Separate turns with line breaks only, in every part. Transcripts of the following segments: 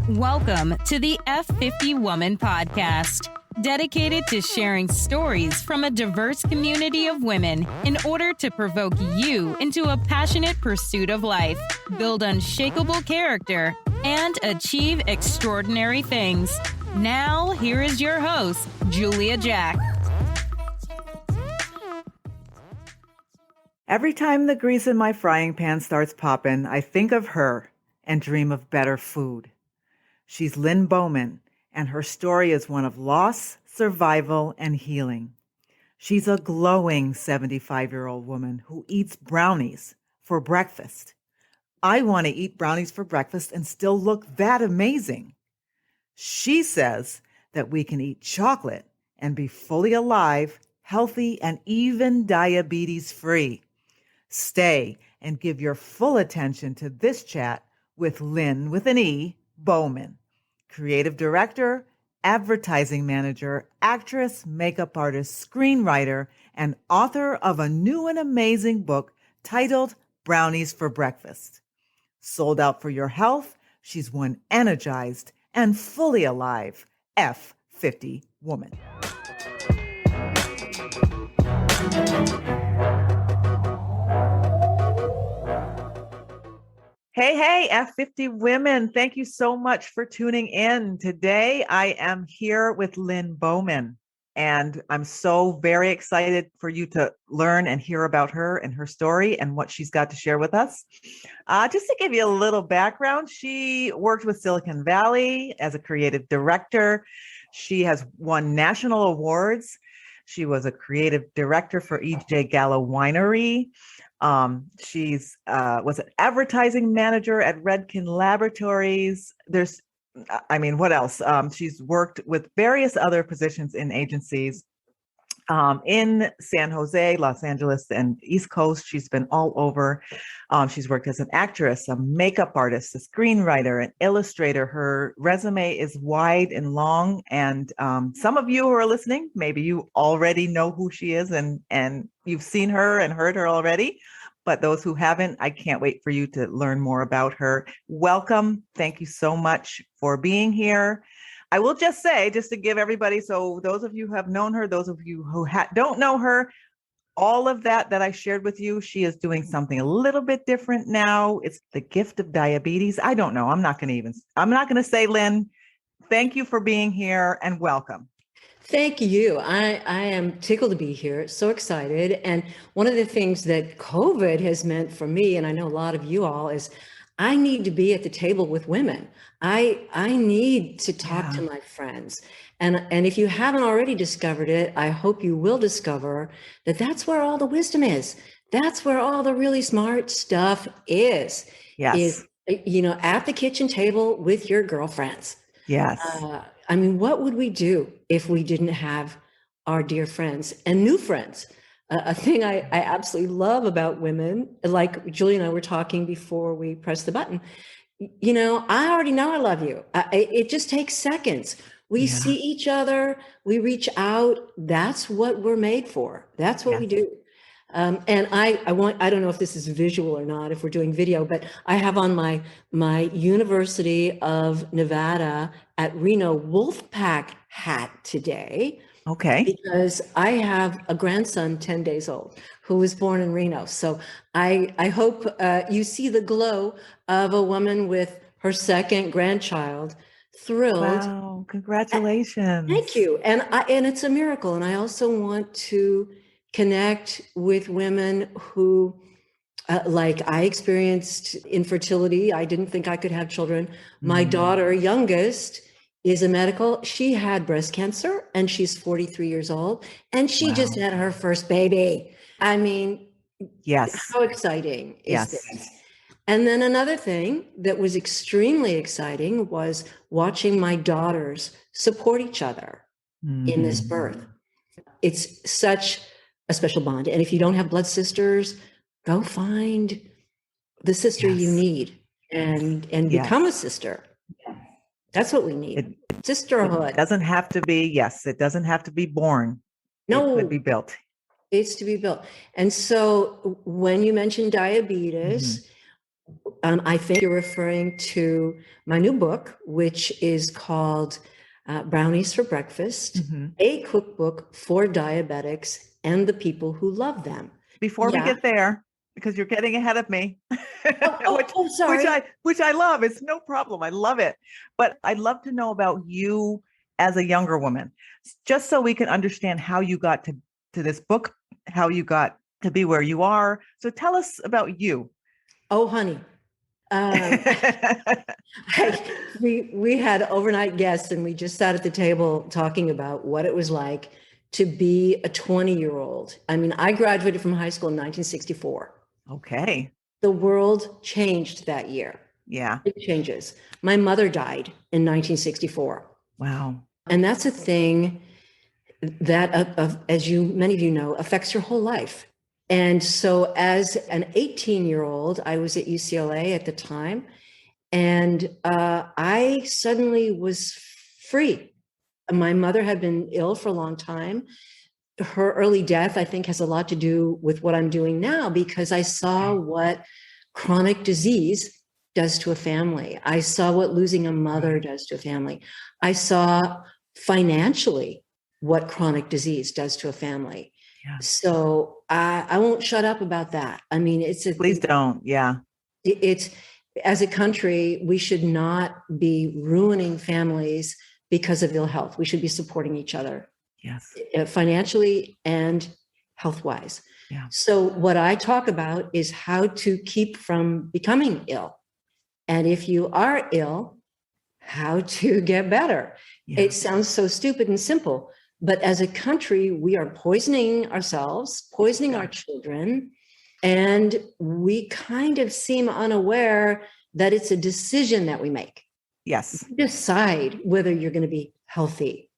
Welcome to the F50 Woman Podcast, dedicated to sharing stories from a diverse community of women in order to provoke you into a passionate pursuit of life, build unshakable character, and achieve extraordinary things. Now, here is your host, Julia Jack.
Every time the grease in my frying pan starts popping, I think of her and dream of better food. She's Lynne Bowman, and her story is one of loss, survival, and healing. She's a glowing 75-year-old woman who eats brownies for breakfast. I want to eat brownies for breakfast and still look that amazing. She says that we can eat chocolate and be fully alive, healthy, and even diabetes-free. Stay and give your full attention to this chat with Lynne, with an E, Bowman, creative director, advertising manager, actress, makeup artist, screenwriter, and author of a new and amazing book titled Brownies for Breakfast. Sold out for your health, she's one energized and fully alive F50 woman. Hey, F50 women. Thank you so much for tuning in. Today, I am here with Lynne Bowman, and I'm so very excited for you to learn and hear about her and her story and what she's got to share with us. Just to give you a little background, she worked with Silicon Valley as a creative director. She has won national awards. She was a creative director for E.J. Gallo Winery. She's was an advertising manager at Redken Laboratories. What else? She's worked with various other positions in agencies in San Jose, Los Angeles, and East Coast. She's been all over. She's worked as an actress, a makeup artist, a screenwriter, an illustrator. Her resume is wide and long, and some of you who are listening, maybe you already know who she is and you've seen her and heard her already. But those who haven't, I can't wait for you to learn more about her. Welcome. Thank you so much for being here. I will just say, just to give everybody, so those of you who have known her, those of you who don't know her, all of that I shared with you, she is doing something a little bit different now. It's the gift of diabetes. I don't know. I'm not going to say, Lynn, thank you for being here and welcome.
Thank you. I am tickled to be here. So excited. And one of the things that COVID has meant for me, and I know a lot of you all, is I need to be at the table with women. I need to talk to my friends. And if you haven't already discovered it, I hope you will discover that that's where all the wisdom is. That's where all the really smart stuff is.
Yes.
Is, at the kitchen table with your girlfriends.
Yes.
What would we do if we didn't have our dear friends and new friends? A thing I absolutely love about women, like Julie and I were talking before we pressed the button, I already know I love you. It just takes seconds. We see each other, we reach out. That's what we're made for. That's what we do. And I don't know if this is visual or not, if we're doing video, but I have on my University of Nevada at Reno Wolfpack hat today.
Okay.
Because I have a grandson, 10 days old, who was born in Reno. So I hope you see the glow of a woman with her second grandchild. Thrilled.
Wow, congratulations.
Thank you. And it's a miracle. And I also want to connect with women who, like I experienced infertility. I didn't think I could have children. My daughter, youngest, is a medical. She had breast cancer and she's 43 years old and she just had her first baby.
Yes.
How exciting is this? And then another thing that was extremely exciting was watching my daughters support each other in this birth. It's such a special bond. And if you don't have blood sisters, go find the sister you need and become a sister. That's what we need. Sisterhood.
It doesn't have to be, it doesn't have to be born.
No.
It could be built.
It's to be built. And so when you mentioned diabetes, I think you're referring to my new book, which is called Brownies for Breakfast, a cookbook for diabetics and the people who love them.
Before we get there, because you're getting ahead of me,
sorry.
which I love. It's no problem. I love it. But I'd love to know about you as a younger woman, just so we can understand how you got to this book, how you got to be where you are. So tell us about you.
Oh, honey. We had overnight guests, and we just sat at the table talking about what it was like to be a 20-year-old. I mean, I graduated from high school in 1964.
Okay.
The world changed that year.
Yeah.
It changes. My mother died in 1964.
Wow.
And that's a thing that, as many of you know, affects your whole life. And so as an 18-year-old, I was at UCLA at the time, and I suddenly was free. My mother had been ill for a long time. Her early death, I think, has a lot to do with what I'm doing now, because I saw what chronic disease does to a family. I saw what losing a mother does to a family. I saw financially what chronic disease does to a family. Yeah. So I won't shut up about that. I mean,
please don't. Yeah.
It's, as a country, we should not be ruining families because of ill health. We should be supporting each other.
Yes.
Financially and health-wise.
Yeah.
So what I talk about is how to keep from becoming ill. And if you are ill, how to get better. Yeah. It sounds so stupid and simple, but as a country, we are poisoning ourselves, poisoning our children, and we kind of seem unaware that it's a decision that we make.
Yes.
You decide whether you're going to be healthy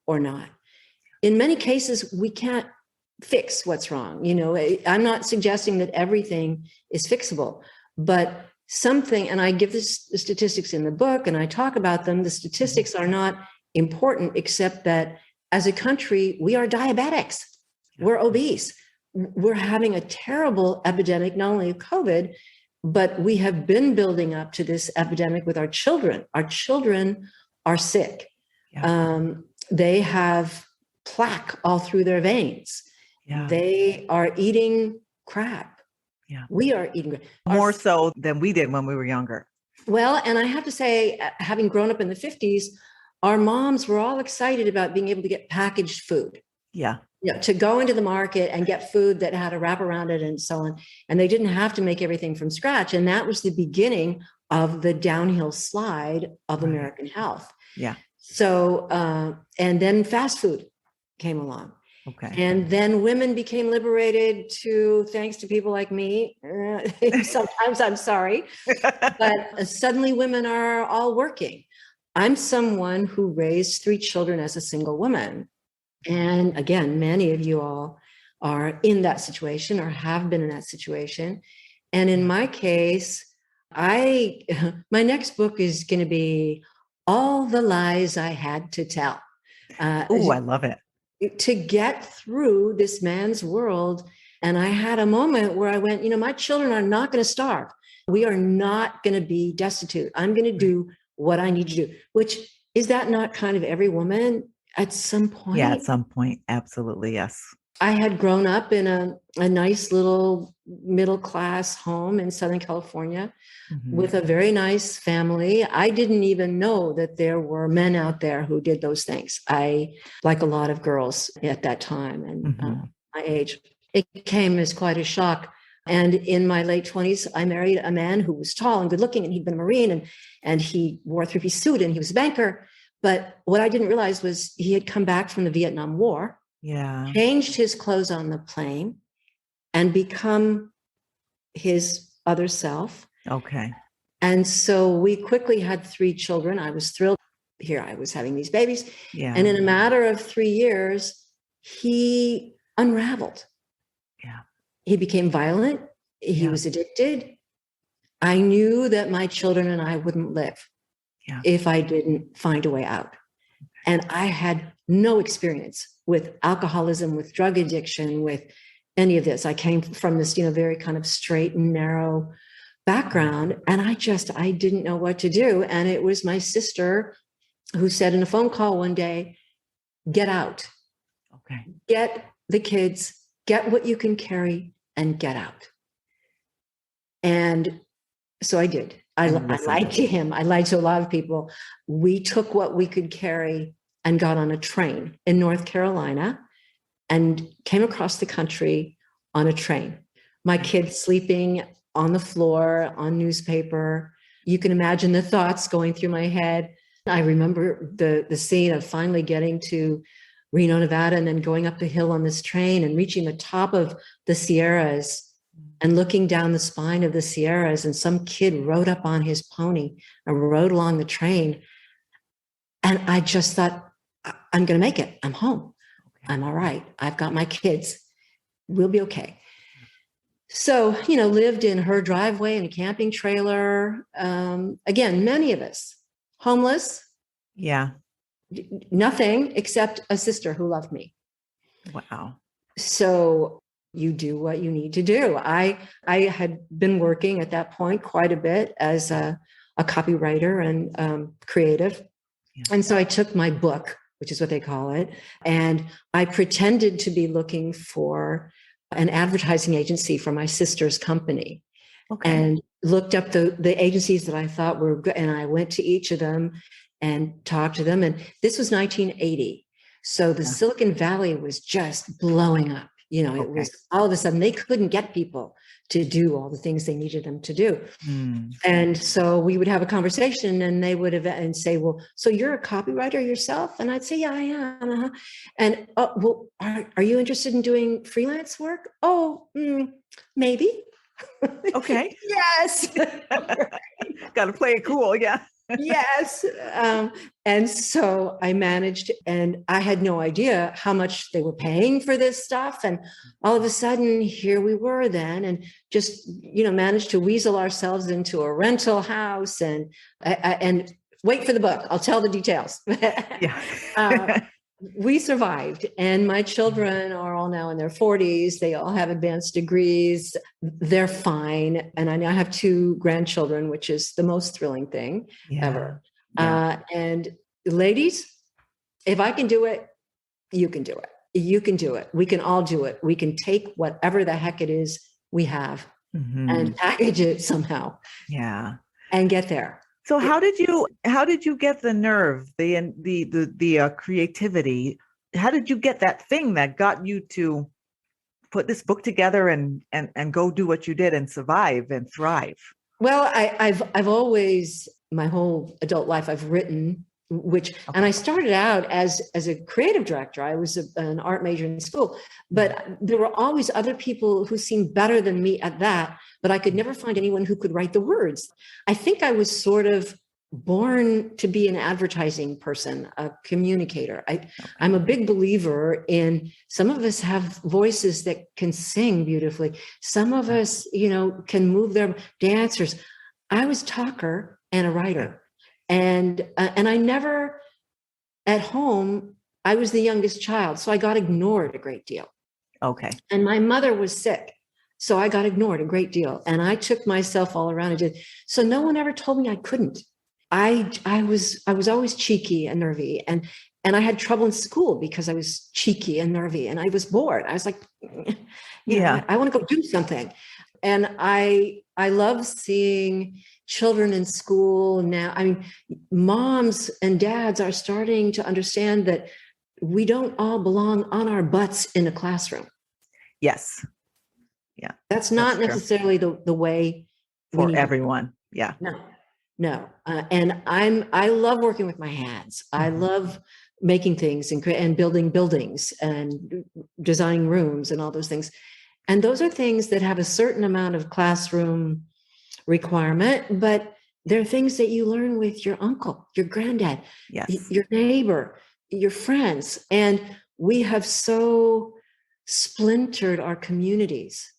or not. In many cases, we can't fix what's wrong. You know, I'm not suggesting that everything is fixable, but something, and I give the statistics in the book and I talk about them, the statistics are not important, except that as a country, we are diabetics, we're obese, we're having a terrible epidemic, not only of COVID, but we have been building up to this epidemic with our children. Our children are sick. Yeah. They have plaque all through their veins. Yeah. They are eating crap. Yeah. We are eating
more so than we did when we were younger.
Well, and I have to say, having grown up in the 50s, our moms were all excited about being able to get packaged food.
Yeah.
You know, to go into the market and get food that had a wrap around it and so on. And they didn't have to make everything from scratch. And that was the beginning of the downhill slide of American health.
Yeah. So,
and then fast food came along.
Okay.
And then women became liberated thanks to people like me. Sometimes I'm sorry, but suddenly women are all working. I'm someone who raised 3 children as a single woman. And again, many of you all are in that situation or have been in that situation. And in my case, my next book is going to be All the Lies I Had to Tell.
Oh, I love it.
To get through this man's world. And I had a moment where I went, my children are not going to starve. We are not going to be destitute. I'm going to do what I need to do, which is that not kind of every woman at some point?
Yeah, at some point. Absolutely. Yes.
I had grown up in a nice little middle-class home in Southern California with a very nice family. I didn't even know that there were men out there who did those things. Like a lot of girls at that time and my age, it came as quite a shock. And in my late 20s, I married a man who was tall and good looking, and he'd been a Marine, and he wore a 3-piece suit, and he was a banker. But what I didn't realize was he had come back from the Vietnam War, changed his clothes on the plane, and become his other self.
Okay.
And so we quickly had 3 children. I was thrilled. Here I was having these babies. Yeah. And in a matter of 3 years, he unraveled.
Yeah.
He became violent. He was addicted. I knew that my children and I wouldn't live if I didn't find a way out. And I had no experience with alcoholism, with drug addiction, with any of this. I came from this, very kind of straight and narrow background. And I didn't know what to do. And it was my sister who said in a phone call one day, get out,
Okay.
get the kids, get what you can carry and get out. And so I did. I lied to him. I lied to a lot of people. We took what we could carry and got on a train in North Carolina and came across the country on a train. My kids sleeping on the floor, on newspaper. You can imagine the thoughts going through my head. I remember the scene of finally getting to Reno, Nevada, and then going up the hill on this train and reaching the top of the Sierras and looking down the spine of the Sierras, and some kid rode up on his pony and rode along the train. And I just thought, I'm going to make it. I'm home. Okay. I'm all right. I've got my kids. We'll be okay. So, lived in her driveway in a camping trailer. Again, many of us homeless.
Yeah.
Nothing except a sister who loved me.
Wow.
So you do what you need to do. I had been working at that point quite a bit as a copywriter and creative. Yeah. And so I took my book, which is what they call it, and I pretended to be looking for an advertising agency for my sister's company. Okay. And looked up the agencies that I thought were good. And I went to each of them and talked to them. And this was 1980. So the Silicon Valley was just blowing up. It was all of a sudden they couldn't get people to do all the things they needed them to do. And so we would have a conversation and they would and say, well, so you're a copywriter yourself? And I'd say, yeah, I am. Uh-huh. And, well, are you interested in doing freelance work? Oh, maybe.
Okay.
Yes.
Got to play it cool. Yeah.
Yes. And so I managed, and I had no idea how much they were paying for this stuff. And all of a sudden, here we were then, and just, managed to weasel ourselves into a rental house and wait for the book. I'll tell the details.
Yeah.
We survived, and my children are all now in their 40s. They all have advanced degrees. They're fine. And I now have 2 grandchildren, which is the most thrilling thing ever. Yeah. And ladies, if I can do it, you can do it. You can do it. We can all do it. We can take whatever the heck it is we have and package it somehow.
Yeah.
And get there.
So how did you get the nerve, the creativity? How did you get that thing that got you to put this book together and go do what you did and survive and thrive?
Well, I've always, my whole adult life, I've written, and I started out as a creative director. I was an art major in school, but there were always other people who seemed better than me at that, but I could never find anyone who could write the words. I think I was sort of born to be an advertising person, a communicator. I'm a big believer in, some of us have voices that can sing beautifully. Some of us, can move their dancers. I was a talker and a writer. And I never, at home, I was the youngest child, so I got ignored a great deal.
Okay. And
my mother was sick, so I got ignored a great deal. And I took myself all around and did. So no one ever told me I couldn't. I was always cheeky and nervy, and I had trouble in school because I was cheeky and nervy, and I was bored. I was like, I want to go do something. And I love seeing children in school now. I mean, moms and dads are starting to understand that we don't all belong on our butts in a classroom.
Yes. Yeah.
That's not necessarily the way
for everyone. Yeah.
No. And I love working with my hands. I love making things and building buildings and designing rooms and all those things. And those are things that have a certain amount of classroom requirement, but they're things that you learn with your uncle, your granddad, your neighbor, your friends. And we have so splintered our communities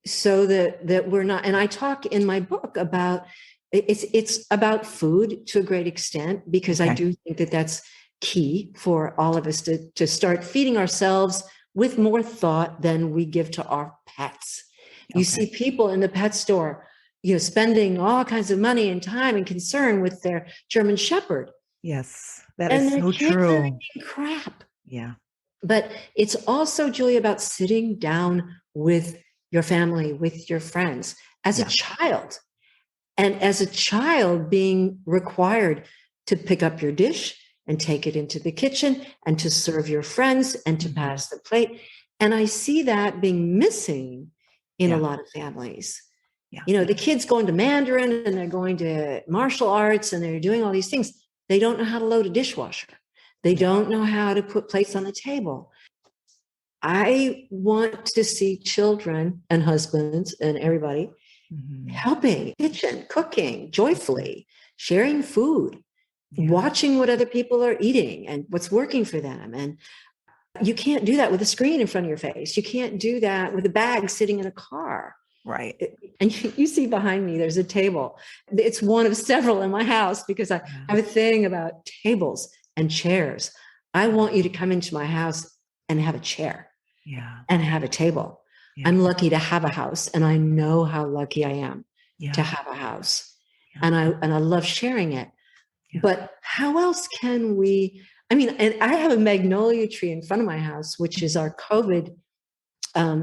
so that we're not, and I talk in my book about, it's about food to a great extent, because I do think that that's key for all of us to start feeding ourselves with more thought than we give to our pets. You see people in the pet store, spending all kinds of money and time and concern with their German Shepherd.
Yes, that
And
is
their
so
kids are
true.
eating crap.
Yeah.
But it's also, Julie, about sitting down with your family, with your friends as a child. And as a child being required to pick up your dish and take it into the kitchen and to serve your friends and to pass the plate. And I see that being missing in a lot of families.
Yeah.
The kids going to Mandarin and they're going to martial arts and they're doing all these things. They don't know how to load a dishwasher. They don't know how to put plates on the table. I want to see children and husbands and everybody helping, kitchen, cooking joyfully, sharing food, watching what other people are eating and what's working for them. And you can't do that with a screen in front of your face. You can't do that with a bag sitting in a car.
Right.
And you see behind me, there's a table. It's one of several in my house because I have a thing about tables and chairs. I want you to come into my house and have a chair and have a table. I'm lucky to have a house, and I know how lucky I am to have a house. And I love sharing it. But how else can we, and I have a magnolia tree in front of my house, which is our COVID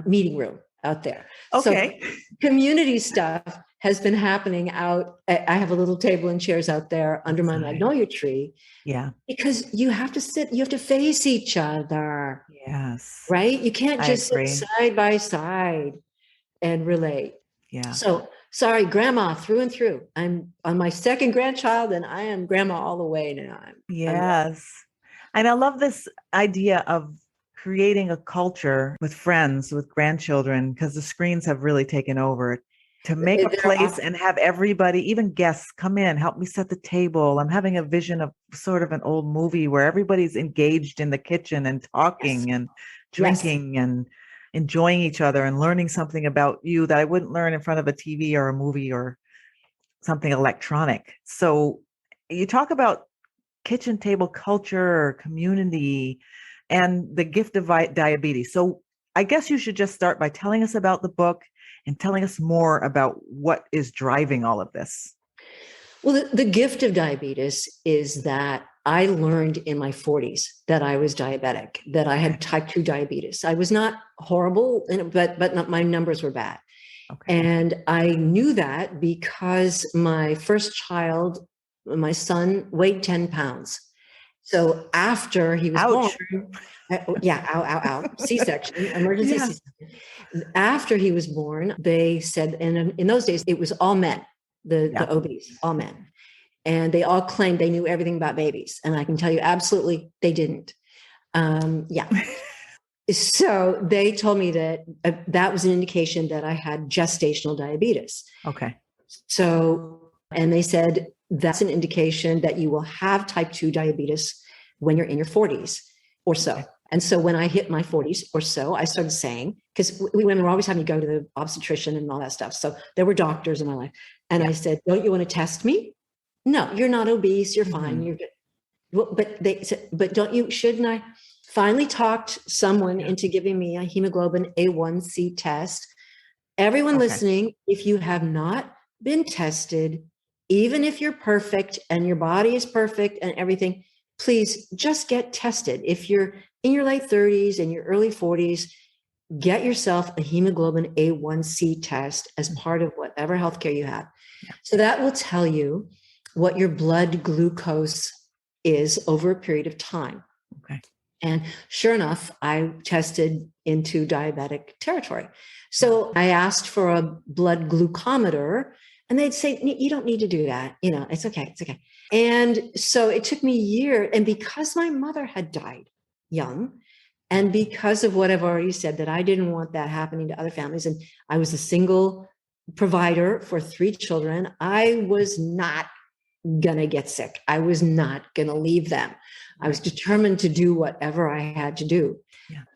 meeting room out there.
Okay.
So community stuff has been happening out. I have a little table and chairs out there under my magnolia tree.
Yeah.
Because you have to face each other.
Yes.
Right? You can't just sit side by side and relate.
Yeah.
So sorry, grandma through and through. I'm on my second grandchild and I am grandma all the way now.
Yes. And I love this idea of creating a culture with friends, with grandchildren, because the screens have really taken over. To make a place and have everybody, even guests, come in, help me set the table. I'm having a vision of sort of an old movie where everybody's engaged in the kitchen and talking and drinking and enjoying each other and learning something about you that I wouldn't learn in front of a TV or a movie or something electronic. So you talk about kitchen table culture, community, and the gift of diabetes. So I guess you should just start by telling us about the book and telling us more about what is driving all of this.
Well, the gift of diabetes is that I learned in my 40s that I was diabetic, that I had type 2 diabetes. I was not horrible, but my numbers were bad. Okay. And I knew that because my first child, my son, weighed 10 pounds. So after he was born, C-section, emergency C-section. After he was born, they said, and in those days, it was all men, the OBs, all men. And they all claimed they knew everything about babies. And I can tell you, absolutely, they didn't. So they told me that that was an indication that I had gestational diabetes.
Okay.
So, and they said, that's an indication that you will have type 2 diabetes when you're in your 40s or so. Okay. And so when I hit my 40s or so, I started saying, because we women were always having to go to the obstetrician and all that stuff. So there were doctors in my life. And I said, don't you want to test me? No, you're not obese. You're fine. You're good. Well, but they said, but shouldn't I? Finally talked someone into giving me a hemoglobin A1C test. Everyone listening, if you have not been tested, even if you're perfect and your body is perfect and everything, please just get tested. If you're in your late 30s and your early 40s, get yourself a hemoglobin A1C test as part of whatever healthcare you have. So that will tell you what your blood glucose is over a period of time.
Okay.
And sure enough, I tested into diabetic territory. So I asked for a blood glucometer and they'd say, you don't need to do that. It's okay. It's okay. And so it took me a year. And because my mother had died young, and because of what I've already said, that I didn't want that happening to other families, and I was a single provider for 3 children, I was not going to get sick. I was not going to leave them. I was determined to do whatever I had to do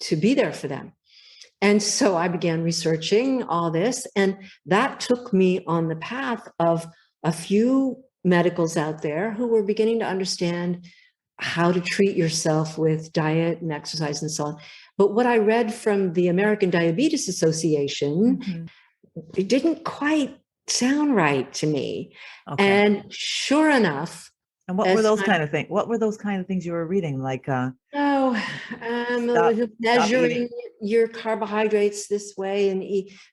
to be there for them. And so I began researching all this, and that took me on the path of a few medicals out there who were beginning to understand how to treat yourself with diet and exercise and so on. But what I read from the American Diabetes Association it didn't quite sound right to me.
Okay.
And sure enough,
And what were those kind of things? What were those kind of things you were reading? Like, stop
measuring
eating.
your carbohydrates this way and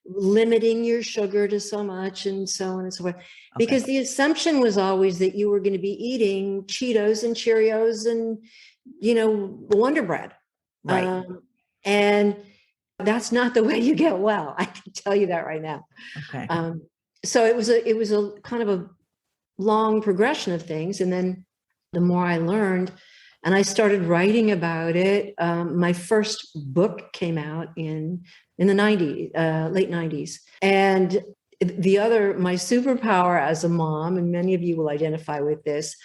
limiting your sugar to so much and so on and so forth. Because the assumption was always that you were going to be eating Cheetos and Cheerios and, Wonder Bread.
Right.
And that's not the way you get well. I can tell you that right now.
Okay.
So it was a kind of a long progression of things. And then the more I learned and I started writing about it, my first book came out in the 90s, late 90s. And my superpower as a mom, and many of you will identify with this,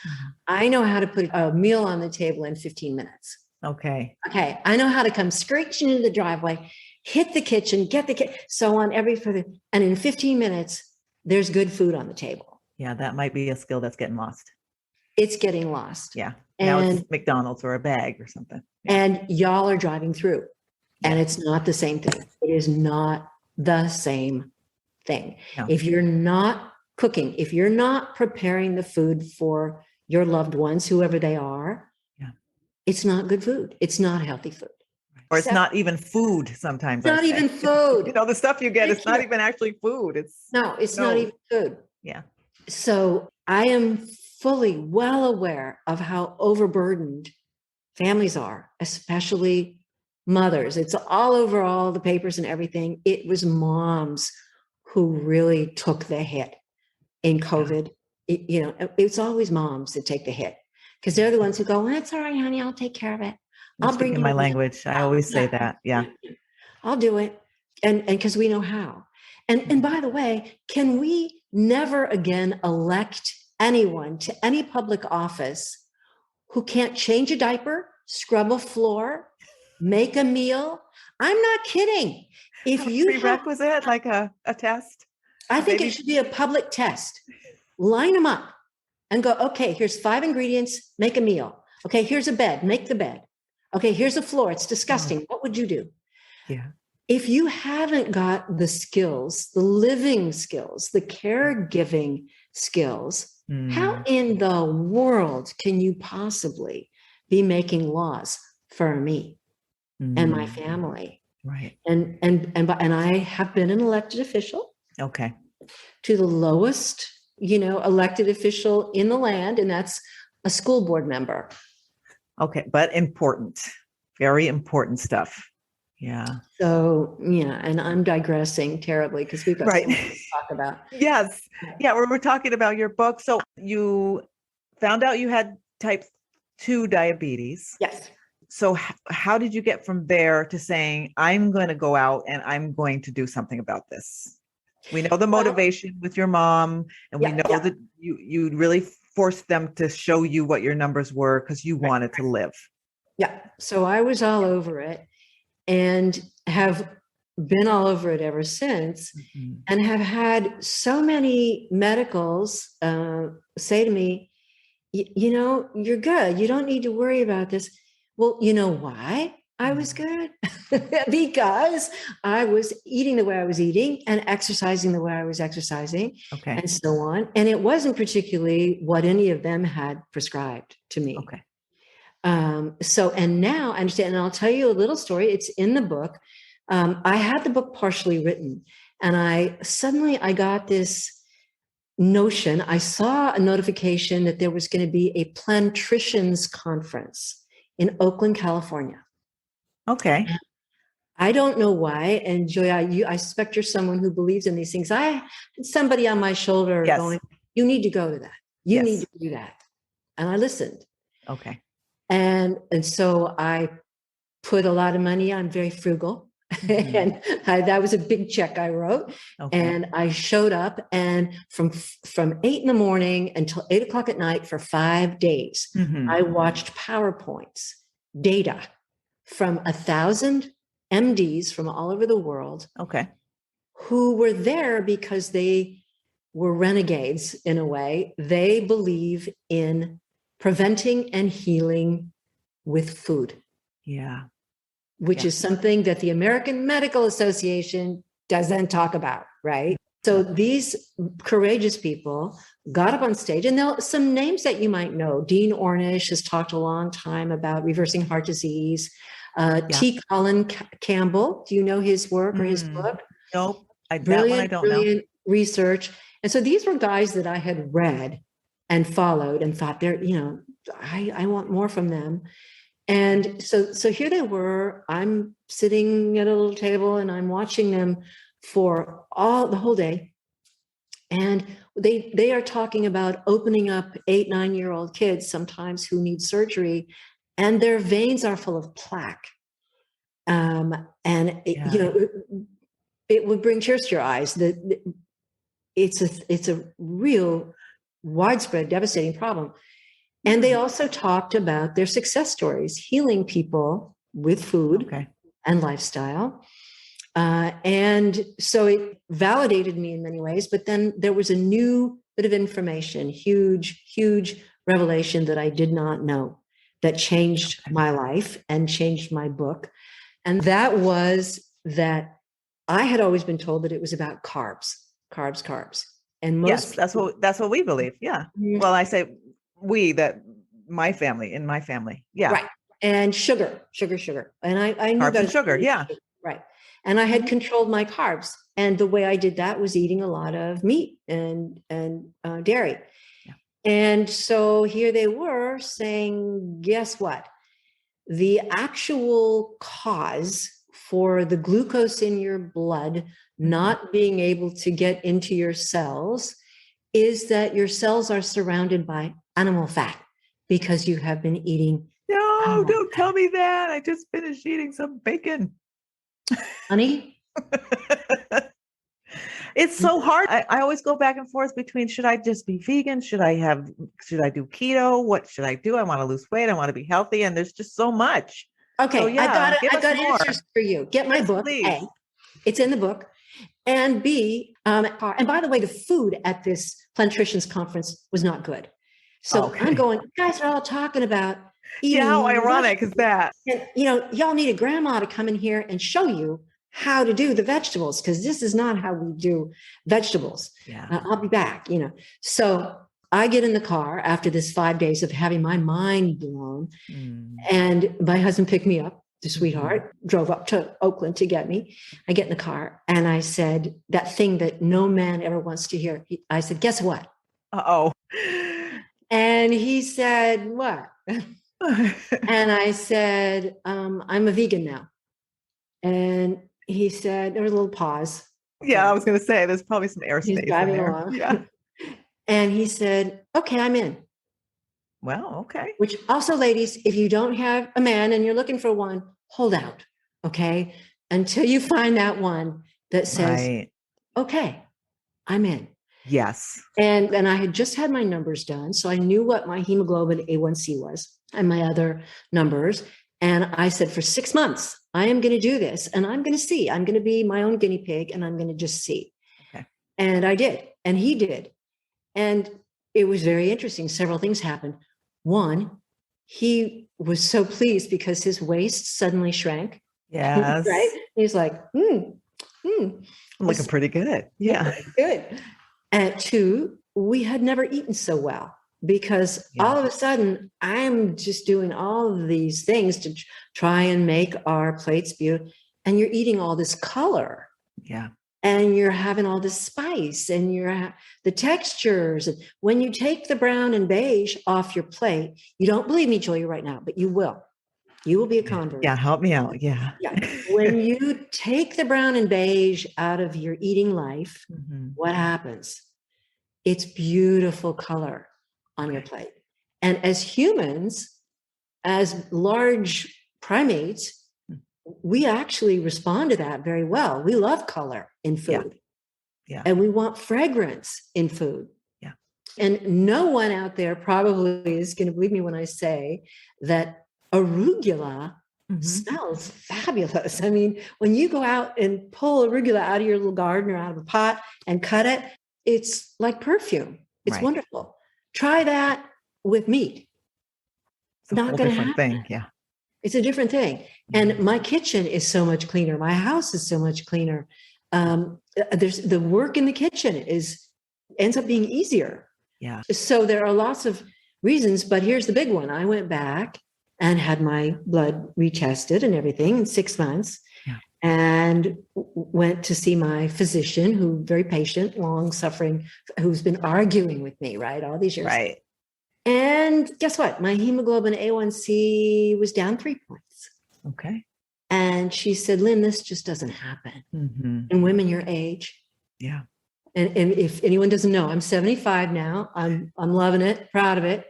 I know how to put a meal on the table in 15 minutes.
Okay.
I know how to come screeching into the driveway, hit the kitchen, get the kid, so on and in 15 minutes, there's good food on the table.
Yeah, that might be a skill that's getting lost.
It's getting lost.
Yeah. Now it's McDonald's or a bag or something. Yeah.
And y'all are driving through. And it's not the same thing. It is not the same thing. No. If you're not cooking, if you're not preparing the food for your loved ones, whoever they are, it's not good food. It's not healthy food.
Or it's not even food sometimes.
It's not even food.
The stuff you get, it's not even actually food. It's
not even food.
Yeah.
So I am fully well aware of how overburdened families are, especially mothers. It's all over all the papers and everything. It was moms who really took the hit in COVID. It's always moms that take the hit because they're the ones who go, well, it's all right, honey, I'll take care of it. I'll bring
in my language. I always say that. Yeah.
I'll do it. And because we know how. And by the way, can we never again elect anyone to any public office who can't change a diaper, scrub a floor, make a meal? I'm not kidding. If you
prerequisite, like a test?
I think it should be a public test. Line them up and go, okay, here's 5 ingredients, make a meal. Okay, here's a bed, make the bed. Okay, here's a floor. It's disgusting. What would you do?
Yeah.
If you haven't got the skills, the living skills, the caregiving skills, how in the world can you possibly be making laws for me and my family?
Right.
And I have been an elected official.
Okay.
To the lowest, elected official in the land, and that's a school board member.
Okay, but important, very important stuff. Yeah.
So, and I'm digressing terribly because we've got so much to talk about.
Yes. Yeah, we're talking about your book. So you found out you had type 2 diabetes.
Yes.
So how did you get from there to saying, I'm going to go out and I'm going to do something about this? We know the motivation with your mom, and we know that you really forced them to show you what your numbers were because you wanted to live. Yeah.
So I was all over it and have been all over it ever since, and have had so many medicals say to me, you're good. You don't need to worry about this. Well, you know why I was good? Because I was eating the way I was eating and exercising the way I was exercising, and so on. And it wasn't particularly what any of them had prescribed to me.
Okay.
And now I understand, and I'll tell you a little story. It's in the book. I had the book partially written, and I got this notion. I saw a notification that there was going to be a plantricians conference in Oakland, California.
Okay.
I don't know why. And Joy, I suspect you're someone who believes in these things. I had somebody on my shoulder going, you need to go to that. You need to do that. And I listened.
Okay.
And so I put a lot of money. I'm very frugal. And that was a big check I wrote. Okay. And I showed up, and from 8 a.m. until 8:00 p.m. for 5 days, I watched PowerPoints, data from 1,000 MDs from all over the world. Okay. Who were there because they were renegades in a way. They believe in preventing and healing with food.
Yeah.
Which is something that the American Medical Association doesn't talk about, right? So these courageous people got up on stage, and there some names that you might know. Dean Ornish has talked a long time about reversing heart disease. T. Colin Campbell, do you know his work or his book?
Nope.
Brilliant research. And so these were guys that I had read and followed and thought they're, I want more from them. And so here they were. I'm sitting at a little table and I'm watching them for the whole day. And they are talking about opening up 8-9-year-old kids sometimes who need surgery, and their veins are full of plaque. It would bring tears to your eyes. It's a real widespread, devastating problem. And they also talked about their success stories, healing people with food and lifestyle. And so it validated me in many ways, but then there was a new bit of information, huge revelation that I did not know, that changed my life and changed my book. And that was that I had always been told that it was about carbs. And most
that's what we believe. Yeah. Well, I say in my family. Yeah.
Right. And sugar. And I knew
carbs
that
and sugar. Yeah.
Right. And I had controlled my carbs. And the way I did that was eating a lot of meat and dairy. Yeah. And so here they were saying, guess what? The actual cause for the glucose in your blood not being able to get into your cells is that your cells are surrounded by animal fat because you have been eating.
No, don't tell me that. I just finished eating some bacon.
Honey?
It's so hard. I always go back and forth between, should I just be vegan? Should I do keto? What should I do? I want to lose weight. I want to be healthy. And there's just so much.
Okay. So, I got answers for you. Get my book. Please. A, it's in the book. And B, and by the way, the food at this Plantricians conference was not good. So I'm going, you guys are all talking about eating.
Yeah, how ironic is that?
And, y'all need a grandma to come in here and show you how to do the vegetables, because this is not how we do vegetables.
Yeah.
I'll be back, So I get in the car after this 5 days of having my mind blown, and my husband picked me up, the sweetheart, drove up to Oakland to get me. I get in the car and I said that thing that no man ever wants to hear. I said, guess what?
Uh-oh.
And he said, what? And I said, I'm a vegan now. And he said, there was a little pause.
Yeah, I was going to say, there's probably some airspace.
He's driving along. Yeah. And he said, okay, I'm in.
Well, okay.
Which also, ladies, if you don't have a man and you're looking for one, hold out, okay? Until you find that one that says, okay, I'm in.
Yes.
And I had just had my numbers done. So I knew what my hemoglobin A1C was and my other numbers. And I said, for 6 months, I am going to do this and I'm going to see. I'm going to be my own guinea pig and I'm going to just see.
Okay.
And I did. And he did. And it was very interesting. Several things happened. One, he was so pleased because his waist suddenly shrank.
Yes.
Right? He's like,
I'm looking pretty good. Yeah.
Good. And two, we had never eaten so well because all of a sudden I'm just doing all of these things to try and make our plates beautiful. And you're eating all this color.
Yeah.
And you're having all this spice and the textures. And when you take the brown and beige off your plate, you don't believe me, Julia, right now, but you will. You will be a convert.
Yeah, help me out. Yeah.
When you take the brown and beige out of your eating life, what happens? It's beautiful color on your plate. And as humans, as large primates, we actually respond to that very well. We love color in food. Yeah. And we want fragrance in food.
Yeah.
And no one out there probably is going to believe me when I say that arugula smells fabulous. I mean, when you go out and pull arugula out of your little garden or out of a pot and cut it, it's like perfume. It's wonderful. Try that with meat.
It's not going to happen. Thing. Yeah.
It's a different thing. And my kitchen is so much cleaner. My house is so much cleaner. There's the work in the kitchen ends up being easier.
Yeah.
So there are lots of reasons, but here's the big one. I went back and had my blood retested and everything in 6 months. And went to see my physician, who very patient, long suffering, who's been arguing with me, right, all these years.
Right.
And guess what? My hemoglobin A1C was down 3 points.
Okay.
And she said, Lynn, this just doesn't happen in women your age.
Yeah.
And if anyone doesn't know, I'm 75 now. I'm loving it, proud of it.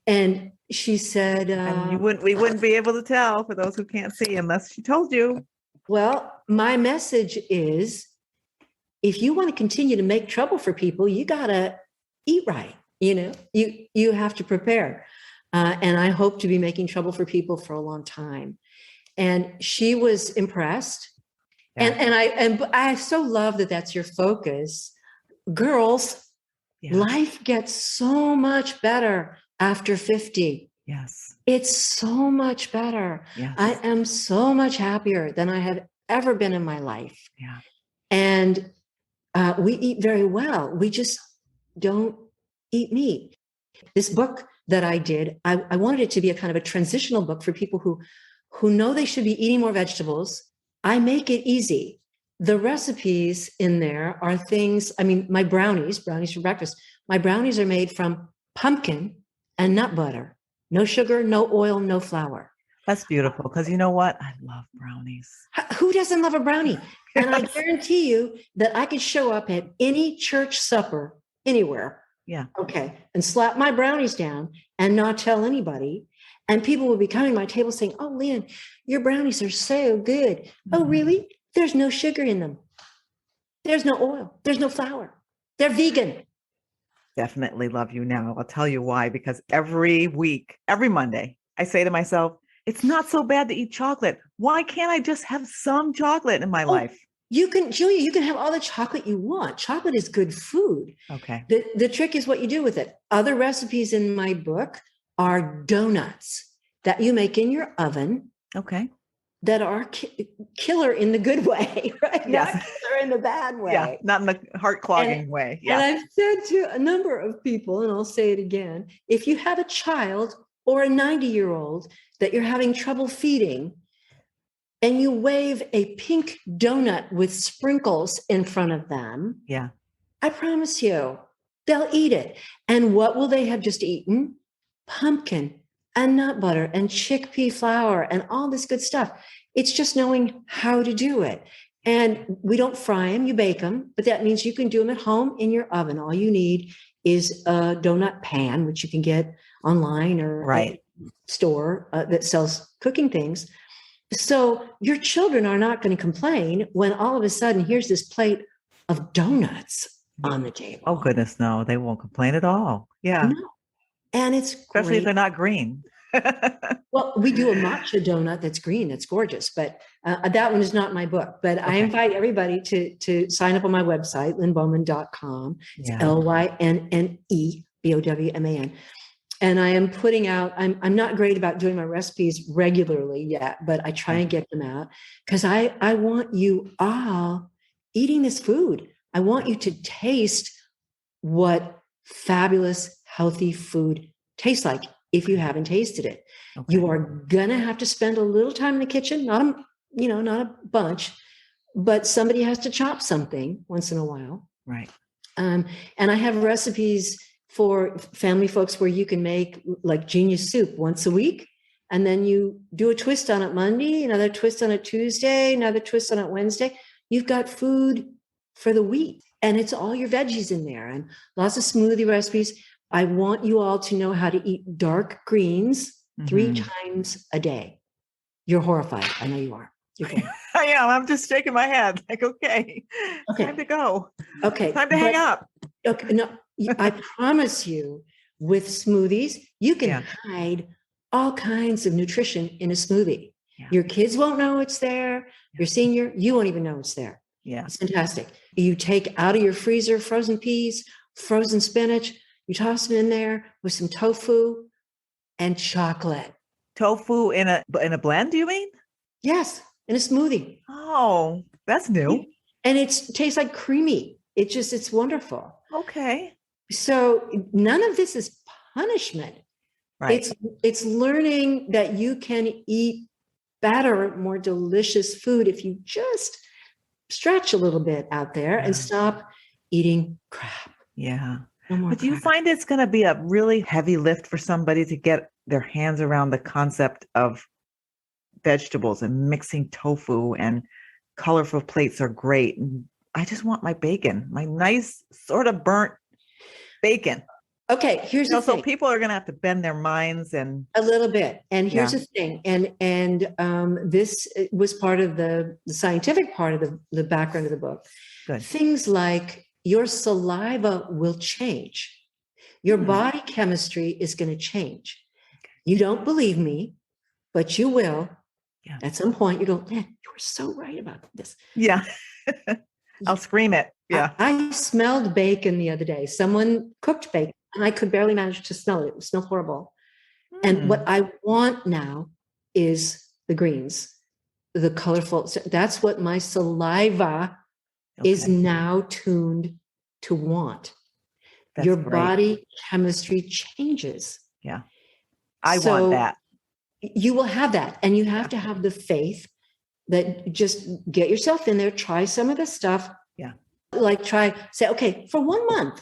And she said,
and we wouldn't be able to tell for those who can't see unless she told you.
Well, my message is, if you want to continue to make trouble for people, you got to eat right. You have to prepare. And I hope to be making trouble for people for a long time. And she was impressed. Yeah. And I so love that that's your focus. Girls, life gets so much better after 50.
Yes.
It's so much better.
Yes.
I am so much happier than I have ever been in my life.
Yeah.
And we eat very well. We just don't eat meat. This book that I did, I wanted it to be a kind of a transitional book for people who know they should be eating more vegetables. I make it easy. The recipes in there are things, my brownies for breakfast. My brownies are made from pumpkin and nut butter. No sugar, no oil, no flour.
That's beautiful, because you know what? I love brownies.
Who doesn't love a brownie? And I guarantee you that I could show up at any church supper anywhere.
Yeah.
Okay. And slap my brownies down and not tell anybody. And people will be coming to my table saying, oh, Lynn, your brownies are so good. Mm-hmm. Oh, really? There's no sugar in them. There's no oil. There's no flour. They're vegan.
Definitely love you now. I'll tell you why, because every week, every Monday, I say to myself, it's not so bad to eat chocolate. Why can't I just have some chocolate in my life?
Julia, you can have all the chocolate you want. Chocolate is good food.
Okay.
The trick is what you do with it. Other recipes in my book are donuts that you make in your oven.
Okay.
That are killer in the good way, right?
Yes.
Not killer in the bad way.
Yeah, not in the heart-clogging way. Yeah.
And I've said to a number of people, and I'll say it again, if you have a child or a 90-year-old that you're having trouble feeding, and you wave a pink donut with sprinkles in front of them, I promise you, they'll eat it. And what will they have just eaten? Pumpkin and nut butter and chickpea flour and all this good stuff. It's just knowing how to do it. And we don't fry them, you bake them, but that means you can do them at home in your oven. All you need is a donut pan, which you can get online or a store that sells cooking things. So your children are not going to complain when all of a sudden here's this plate of donuts on the table.
Oh, goodness, no, they won't complain at all. Yeah.
No. And it's
especially
great.
If they're not green.
Well, we do a matcha donut that's green, that's gorgeous, but that one is not my book. But I invite everybody to sign up on my website, lynnebowman.com. It's LYNNEBOWMAN. And I am putting out, I'm not great about doing my recipes regularly yet, but I try and get them out because I want you all eating this food. I want you to taste what fabulous, healthy food tastes like if you haven't tasted it. Okay. You are going to have to spend a little time in the kitchen, not a bunch, but somebody has to chop something once in a while.
Right.
And I have recipes for family folks where you can make like genius soup once a week. And then you do a twist on it Monday, another twist on it Tuesday, another twist on it Wednesday. You've got food for the week and it's all your veggies in there and lots of smoothie recipes. I want you all to know how to eat dark greens 3 times a day. You're horrified. I know you are.
I am. I'm just shaking my head. Like, okay. Time to go.
Okay.
Time to hang up.
Okay. No, I promise you with smoothies, you can hide all kinds of nutrition in a smoothie. Yeah. Your kids won't know it's there. Your senior, you won't even know it's there.
Yeah.
It's fantastic. You take out of your freezer frozen peas, frozen spinach, you toss them in there with some tofu and chocolate.
Tofu in a blend, do you mean?
Yes, in a smoothie.
Oh, that's new.
and it tastes like creamy. It's wonderful.
Okay.
So none of this is punishment.
Right.
It's learning that you can eat better, more delicious food if you just stretch a little bit out there and stop eating crap.
Yeah.
No more
But do you
crap.
find it's going to be a really heavy lift for somebody to get their hands around the concept of vegetables and mixing tofu, and colorful plates are great? And I just want my bacon, my nice sort of burnt bacon.
Okay, here's the
So
thing.
people are going to have to bend their minds and
A little bit. And here's
Yeah.
the thing. And this was part of the scientific part of the background of the book.
good.
Things like your saliva will change. Your body chemistry is going to change. You don't believe me, but you will.
Yeah.
At some point, you go, man, you were so right about this.
Yeah. I'll scream it. Yeah.
I smelled bacon the other day. Someone cooked bacon, and I could barely manage to smell it. It smelled horrible. And what I want now is the greens, the colorful. That's what my saliva is now tuned to want.
That's
Your
great.
body chemistry changes.
Yeah. I
So
want that.
you will have that. And you have to have the faith that just get yourself in there, try some of the stuff.
Yeah.
Like say, okay, for 1 month,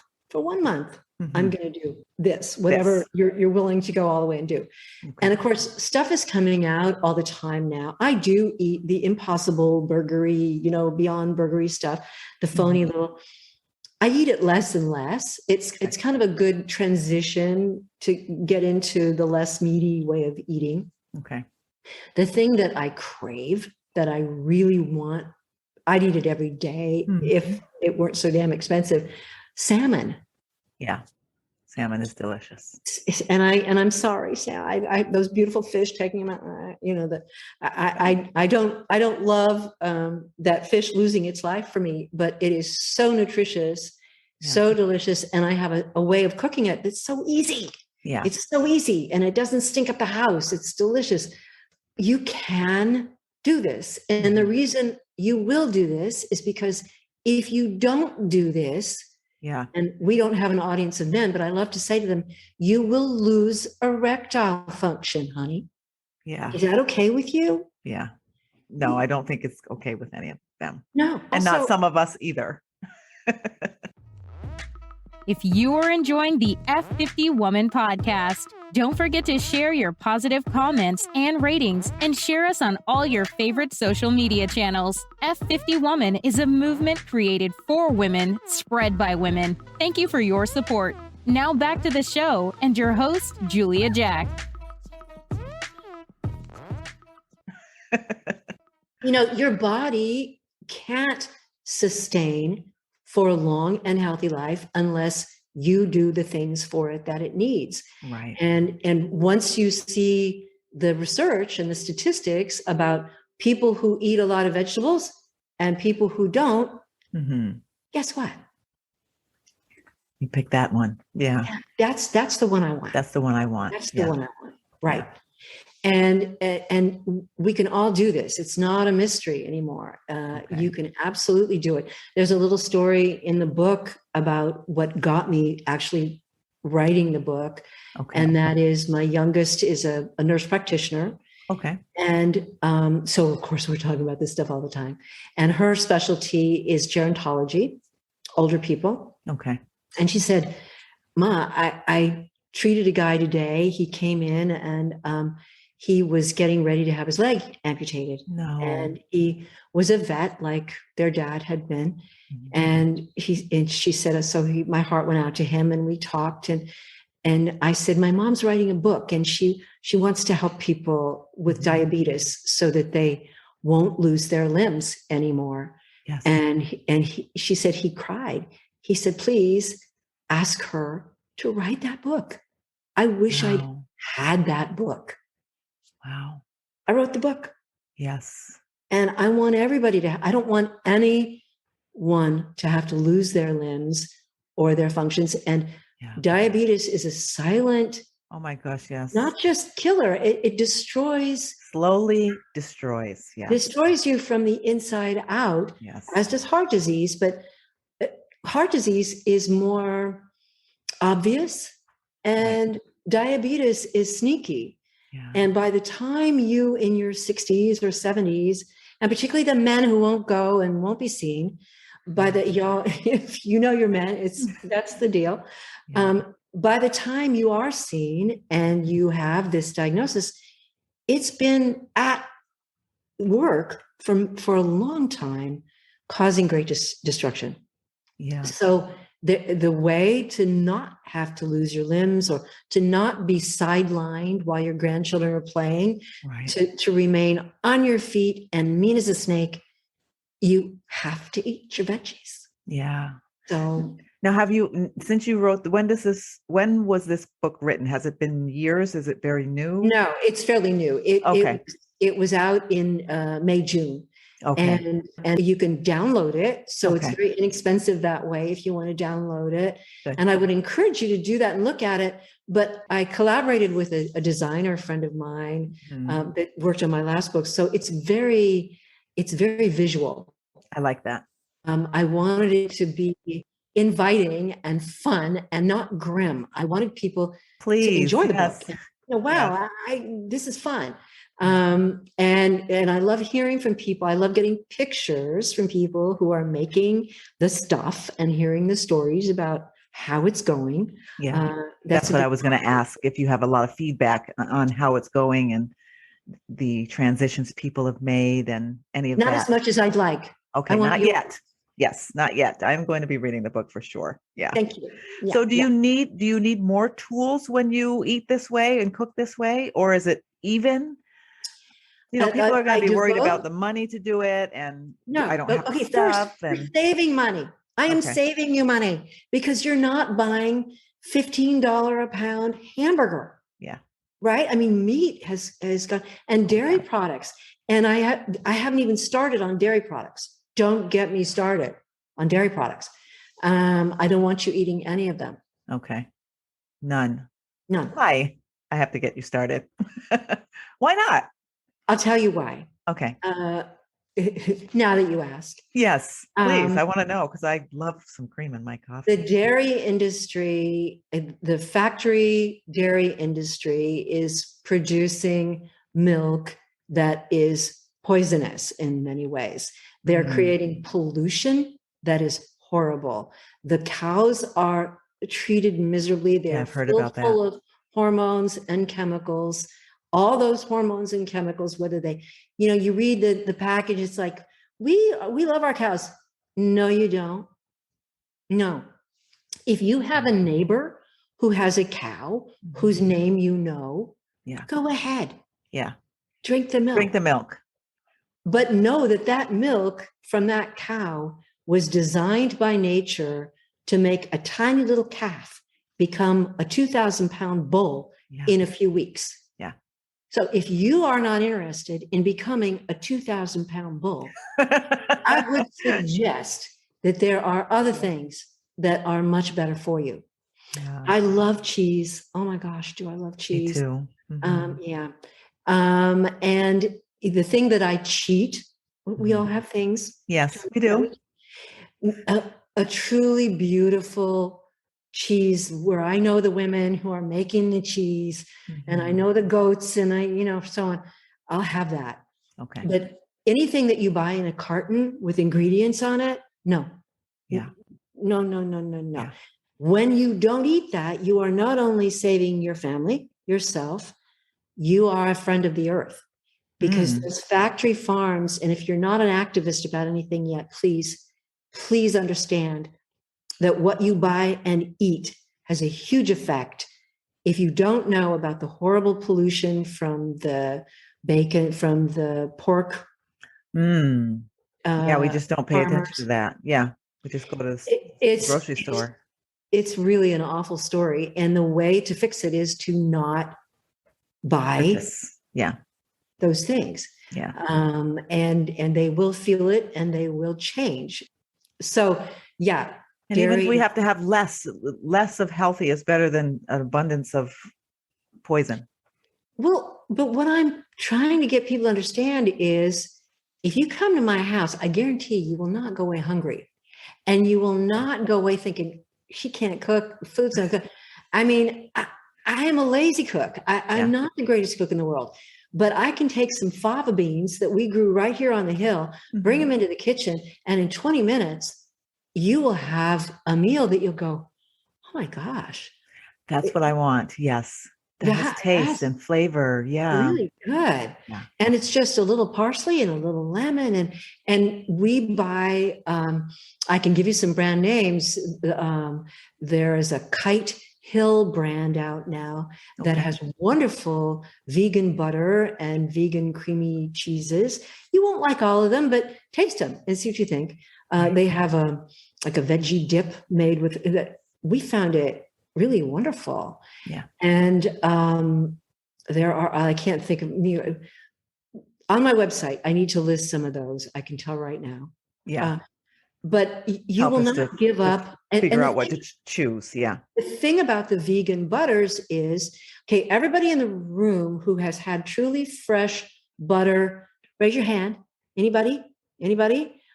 I'm going to do this, whatever you're willing to go all the way and do. Okay. And of course, stuff is coming out all the time now. I do eat the impossible burgery, beyond burgery stuff, the phony little, I eat it less and less. It's kind of a good transition to get into the less meaty way of eating.
Okay.
The thing that I crave, that I really want, I'd eat it every day if it weren't so damn expensive. Salmon.
Yeah. Salmon is delicious.
And I'm sorry, Sam. I those beautiful fish, taking them out. I don't love that fish losing its life for me, but it is so nutritious, so delicious, and I have a way of cooking it that's so easy.
Yeah,
it's so easy, and it doesn't stink up the house. It's delicious. You can do this, and the reason you will do this is because if you don't do this.
Yeah.
And we don't have an audience of men, but I love to say to them, you will lose erectile function, honey.
Yeah.
Is that okay with you?
Yeah. No, I don't think it's okay with any of them.
No.
And not some of us either.
If you are enjoying the F50 Woman podcast, don't forget to share your positive comments and ratings, and share us on all your favorite social media channels. F50 Woman is a movement created for women, spread by women. Thank you for your support. Now back to the show and your host, Julia Jack.
Your body can't sustain for a long and healthy life unless you do the things for it that it needs.
Right.
And once you see the research and the statistics about people who eat a lot of vegetables and people who don't, guess what?
You pick that one. Yeah.
That's the one I want.
That's the one I want.
That's the one I want. Right. Yeah. And we can all do this. It's not a mystery anymore. You can absolutely do it. There's a little story in the book about what got me actually writing the book. And that is, my youngest is a nurse practitioner.
Okay.
And so, of course, we're talking about this stuff all the time. And her specialty is gerontology, older people.
Okay.
And she said, Ma, I treated a guy today. He came in and he was getting ready to have his leg amputated.
No.
And he was a vet, like their dad had been. And she said, so my heart went out to him, and we talked. And I said, my mom's writing a book, and she wants to help people with diabetes so that they won't lose their limbs anymore.
Yes.
And she said, he cried. He said, please ask her to write that book. I wish I'd had that book.
Wow.
I wrote the book.
Yes.
And I want everybody I don't want anyone to have to lose their limbs or their functions. And diabetes is a silent
Oh my gosh, yes.
Not just killer, it destroys
Slowly destroys. Yes.
destroys you from the inside out,
Yes.
as does heart disease. But heart disease is more obvious, and diabetes is sneaky.
Yeah.
And by the time you in your 60s or 70s, and particularly the men who won't go and won't be seen, by the y'all, if you know your men, that's the deal.
Yeah.
By the time you are seen and you have this diagnosis, it's been at work for a long time, causing great destruction.
Yeah.
So the way to not have to lose your limbs or to not be sidelined while your grandchildren are playing,
Right.
to remain on your feet and mean as a snake, you have to eat your veggies.
Yeah.
So
now, since you wrote, when was this book written? Has it been years? Is it very new?
no, it's fairly new. It was out in May, June.
Okay.
And you can download it. So
Okay.
it's very inexpensive that way if you want to download it.
Good.
And I would encourage you to do that and look at it. But I collaborated with a designer friend of mine that worked on my last book. So it's very visual.
I like that.
I wanted it to be inviting and fun and not grim. I wanted people to enjoy the book. Wow, this is fun. And I love hearing from people. I love getting pictures from people who are making the stuff and hearing the stories about how it's going.
Yeah, that's what I was going to ask, if you have a lot of feedback on how it's going and the transitions people have made and any of that.
Not as much as I'd like.
Okay, not yet. Yes, not yet. I'm going to be reading the book for sure. Yeah.
Thank you. Yeah,
so do you need more tools when you eat this way and cook this way, or is it even? People are going to be worried about the money to do it, and I don't have the stuff.
You're saving money. I am saving you money because you're not buying $15 a pound hamburger.
Yeah.
Right. I mean, meat has gone, and dairy products. And I haven't even started on dairy products. Don't get me started on dairy products. I don't want you eating any of them.
Okay. None.
Why?
I have to get you started. Why not?
I'll tell you why.
Okay.
Now that you ask.
Yes, please. I want to know because I love some cream in my coffee.
The dairy industry, the factory dairy industry is producing milk that is poisonous in many ways. They're creating pollution that is horrible. The cows are treated miserably. They're full of hormones and chemicals. All those hormones and chemicals, whether they, you read the package, it's like, we love our cows. No, you don't. No. If you have a neighbor who has a cow whose name go ahead.
Yeah.
Drink the milk. But know that milk from that cow was designed by nature to make a tiny little calf become a 2,000-pound bull in a few weeks. So if you are not interested in becoming a 2,000-pound bull, I would suggest that there are other things that are much better for you. Yeah. I love cheese. Oh my gosh, do I love cheese?
Me too.
And the thing that I cheat, we all have things.
Yes, we do.
A truly beautiful cheese where I know the women who are making the cheese and I know the goats and so on. I'll have that.
Okay.
But anything that you buy in a carton with ingredients on it, no.
Yeah.
No.
Yeah.
When you don't eat that, you are not only saving your family, yourself, you are a friend of the earth because those factory farms, and if you're not an activist about anything yet, please understand that what you buy and eat has a huge effect. If you don't know about the horrible pollution from the bacon, from the pork.
Yeah, we just don't pay attention to that. Yeah, we just go to the grocery store.
It's really an awful story. And the way to fix it is to not buy those things.
Yeah.
And they will feel it and they will change. So, yeah.
And even if we have to have less of healthy is better than an abundance of poison.
Well, but what I'm trying to get people to understand is if you come to my house, I guarantee you will not go away hungry. And you will not go away thinking, she can't cook, food's not good. I mean, I am a lazy cook. I'm not the greatest cook in the world, but I can take some fava beans that we grew right here on the hill, bring them into the kitchen, and in 20 minutes, you will have a meal that you'll go, oh my gosh.
That's what I want. Yes. That has taste and flavor. Yeah.
Really good.
Yeah.
And it's just a little parsley and a little lemon. And we buy, I can give you some brand names. There is a Kite Hill brand out now that has wonderful vegan butter and vegan creamy cheeses. You won't like all of them, but taste them and see what you think. They have a veggie dip made with that. We found it really wonderful.
Yeah.
And there are, I can't think of, on my website, I need to list some of those. I can tell right now.
Yeah.
But you will not give up.
Figure out what to choose. Yeah.
The thing about the vegan butters is, okay, everybody in the room who has had truly fresh butter, raise your hand. Anybody?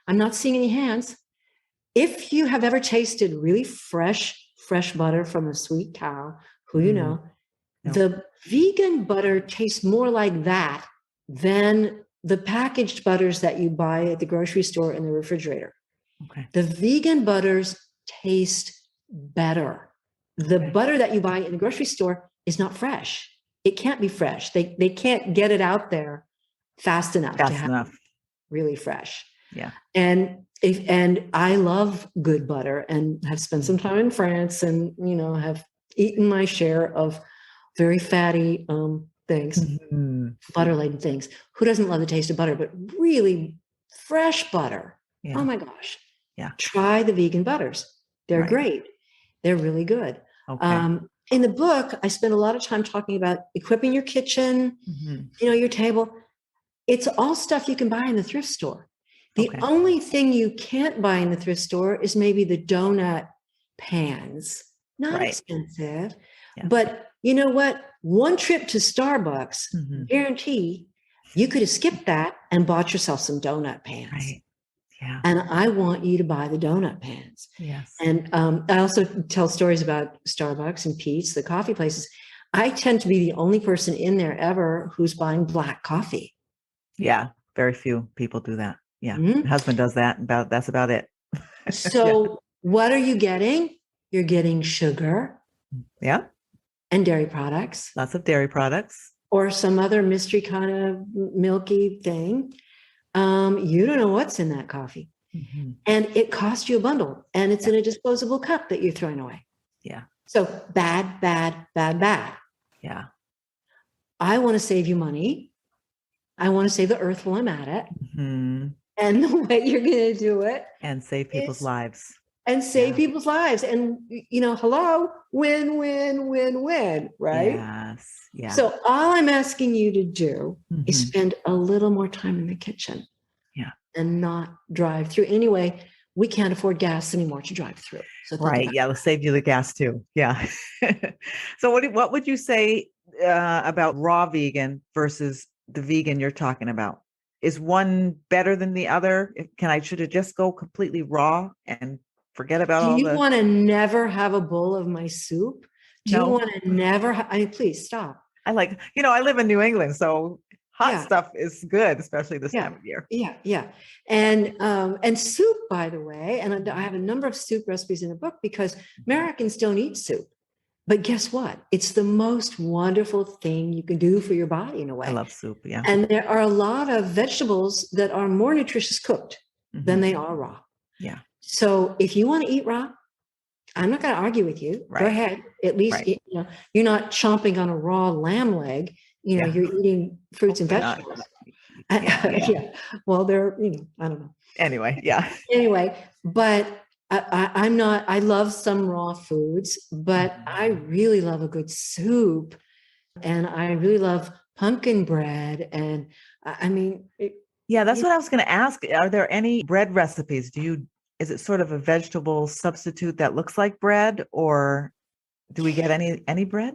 I'm not seeing any hands. If you have ever tasted really fresh butter from a sweet cow, who you know, the vegan butter tastes more like that than the packaged butters that you buy at the grocery store in the refrigerator. Okay. The vegan butters taste better. The butter that you buy in the grocery store is not fresh. It can't be fresh. They can't get it out there fast enough to have really fresh.
Yeah.
And I love good butter and have spent some time in France and, have eaten my share of very fatty things, butter-laden things. Who doesn't love the taste of butter, but really fresh butter? Yeah. Oh my gosh.
Yeah.
Try the vegan butters. They're great. They're really good. Okay. In the book, I spend a lot of time talking about equipping your kitchen, your table. It's all stuff you can buy in the thrift store. The only thing you can't buy in the thrift store is maybe the donut pans. Not expensive. Yeah. But you know what? One trip to Starbucks, guarantee you could have skipped that and bought yourself some donut pans.
Right. Yeah.
And I want you to buy the donut pans.
Yes.
And I also tell stories about Starbucks and Pete's, the coffee places. I tend to be the only person in there ever who's buying black coffee.
Yeah. Very few people do that. Yeah. My husband does that. That's about it.
So what are you getting? You're getting sugar.
Yeah.
And dairy products.
Lots of dairy products.
Or some other mystery kind of milky thing. You don't know what's in that coffee. And it costs you a bundle. And it's in a disposable cup that you're throwing away.
Yeah. So
bad.
Yeah.
I want to save you money. I want to save the earth while I'm at it. And the way you're going to do it.
And save people's lives.
And save people's lives. And, hello, win, right?
Yes. Yeah.
So all I'm asking you to do is spend a little more time in the kitchen.
Yeah.
And not drive through. Anyway, we can't afford gas anymore to drive through. So
right. Yeah. We'll save you the gas too. Yeah. So what would you say about raw vegan versus the vegan you're talking about? Is one better than the other? Should it just go completely raw and forget about all the...
Do you want to never have a bowl of my soup? Do you want to never... please stop.
I live in New England, so hot stuff is good, especially this time of year.
Yeah. And soup, by the way, and I have a number of soup recipes in the book because Americans don't eat soup. But guess what? It's the most wonderful thing you can do for your body in a way.
I love soup, yeah.
And there are a lot of vegetables that are more nutritious cooked than they are raw.
Yeah.
So if you want to eat raw, I'm not going to argue with you. Right. Go ahead. At least you're not chomping on a raw lamb leg. You're eating fruits and vegetables. Well, they're, I don't know.
Anyway, yeah.
But I'm not, I love some raw foods, but I really love a good soup and I really love pumpkin bread. And
that's what I was going to ask. Are there any bread recipes? Is it sort of a vegetable substitute that looks like bread, or do we get any bread?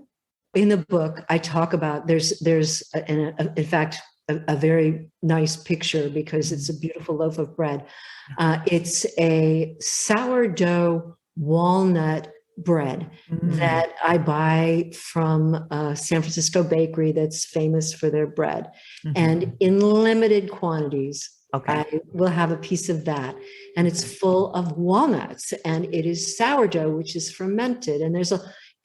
in the book, I talk about in fact, a very nice picture because it's a beautiful loaf of bread. It's a sourdough walnut bread that I buy from a San Francisco bakery that's famous for their bread. And in limited quantities, I will have a piece of that. And it's full of walnuts, and it is sourdough, which is fermented.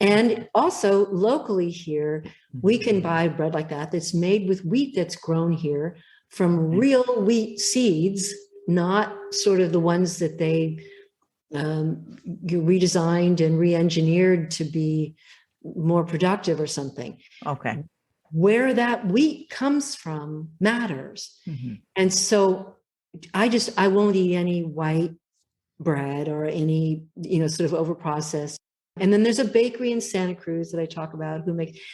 And also locally here, we can buy bread like that that's made with wheat that's grown here from real wheat seeds, not sort of the ones that they redesigned and re-engineered to be more productive or something.
Okay.
Where that wheat comes from matters. And so I won't eat any white bread or any, sort of overprocessed. And then there's a bakery in Santa Cruz that I talk about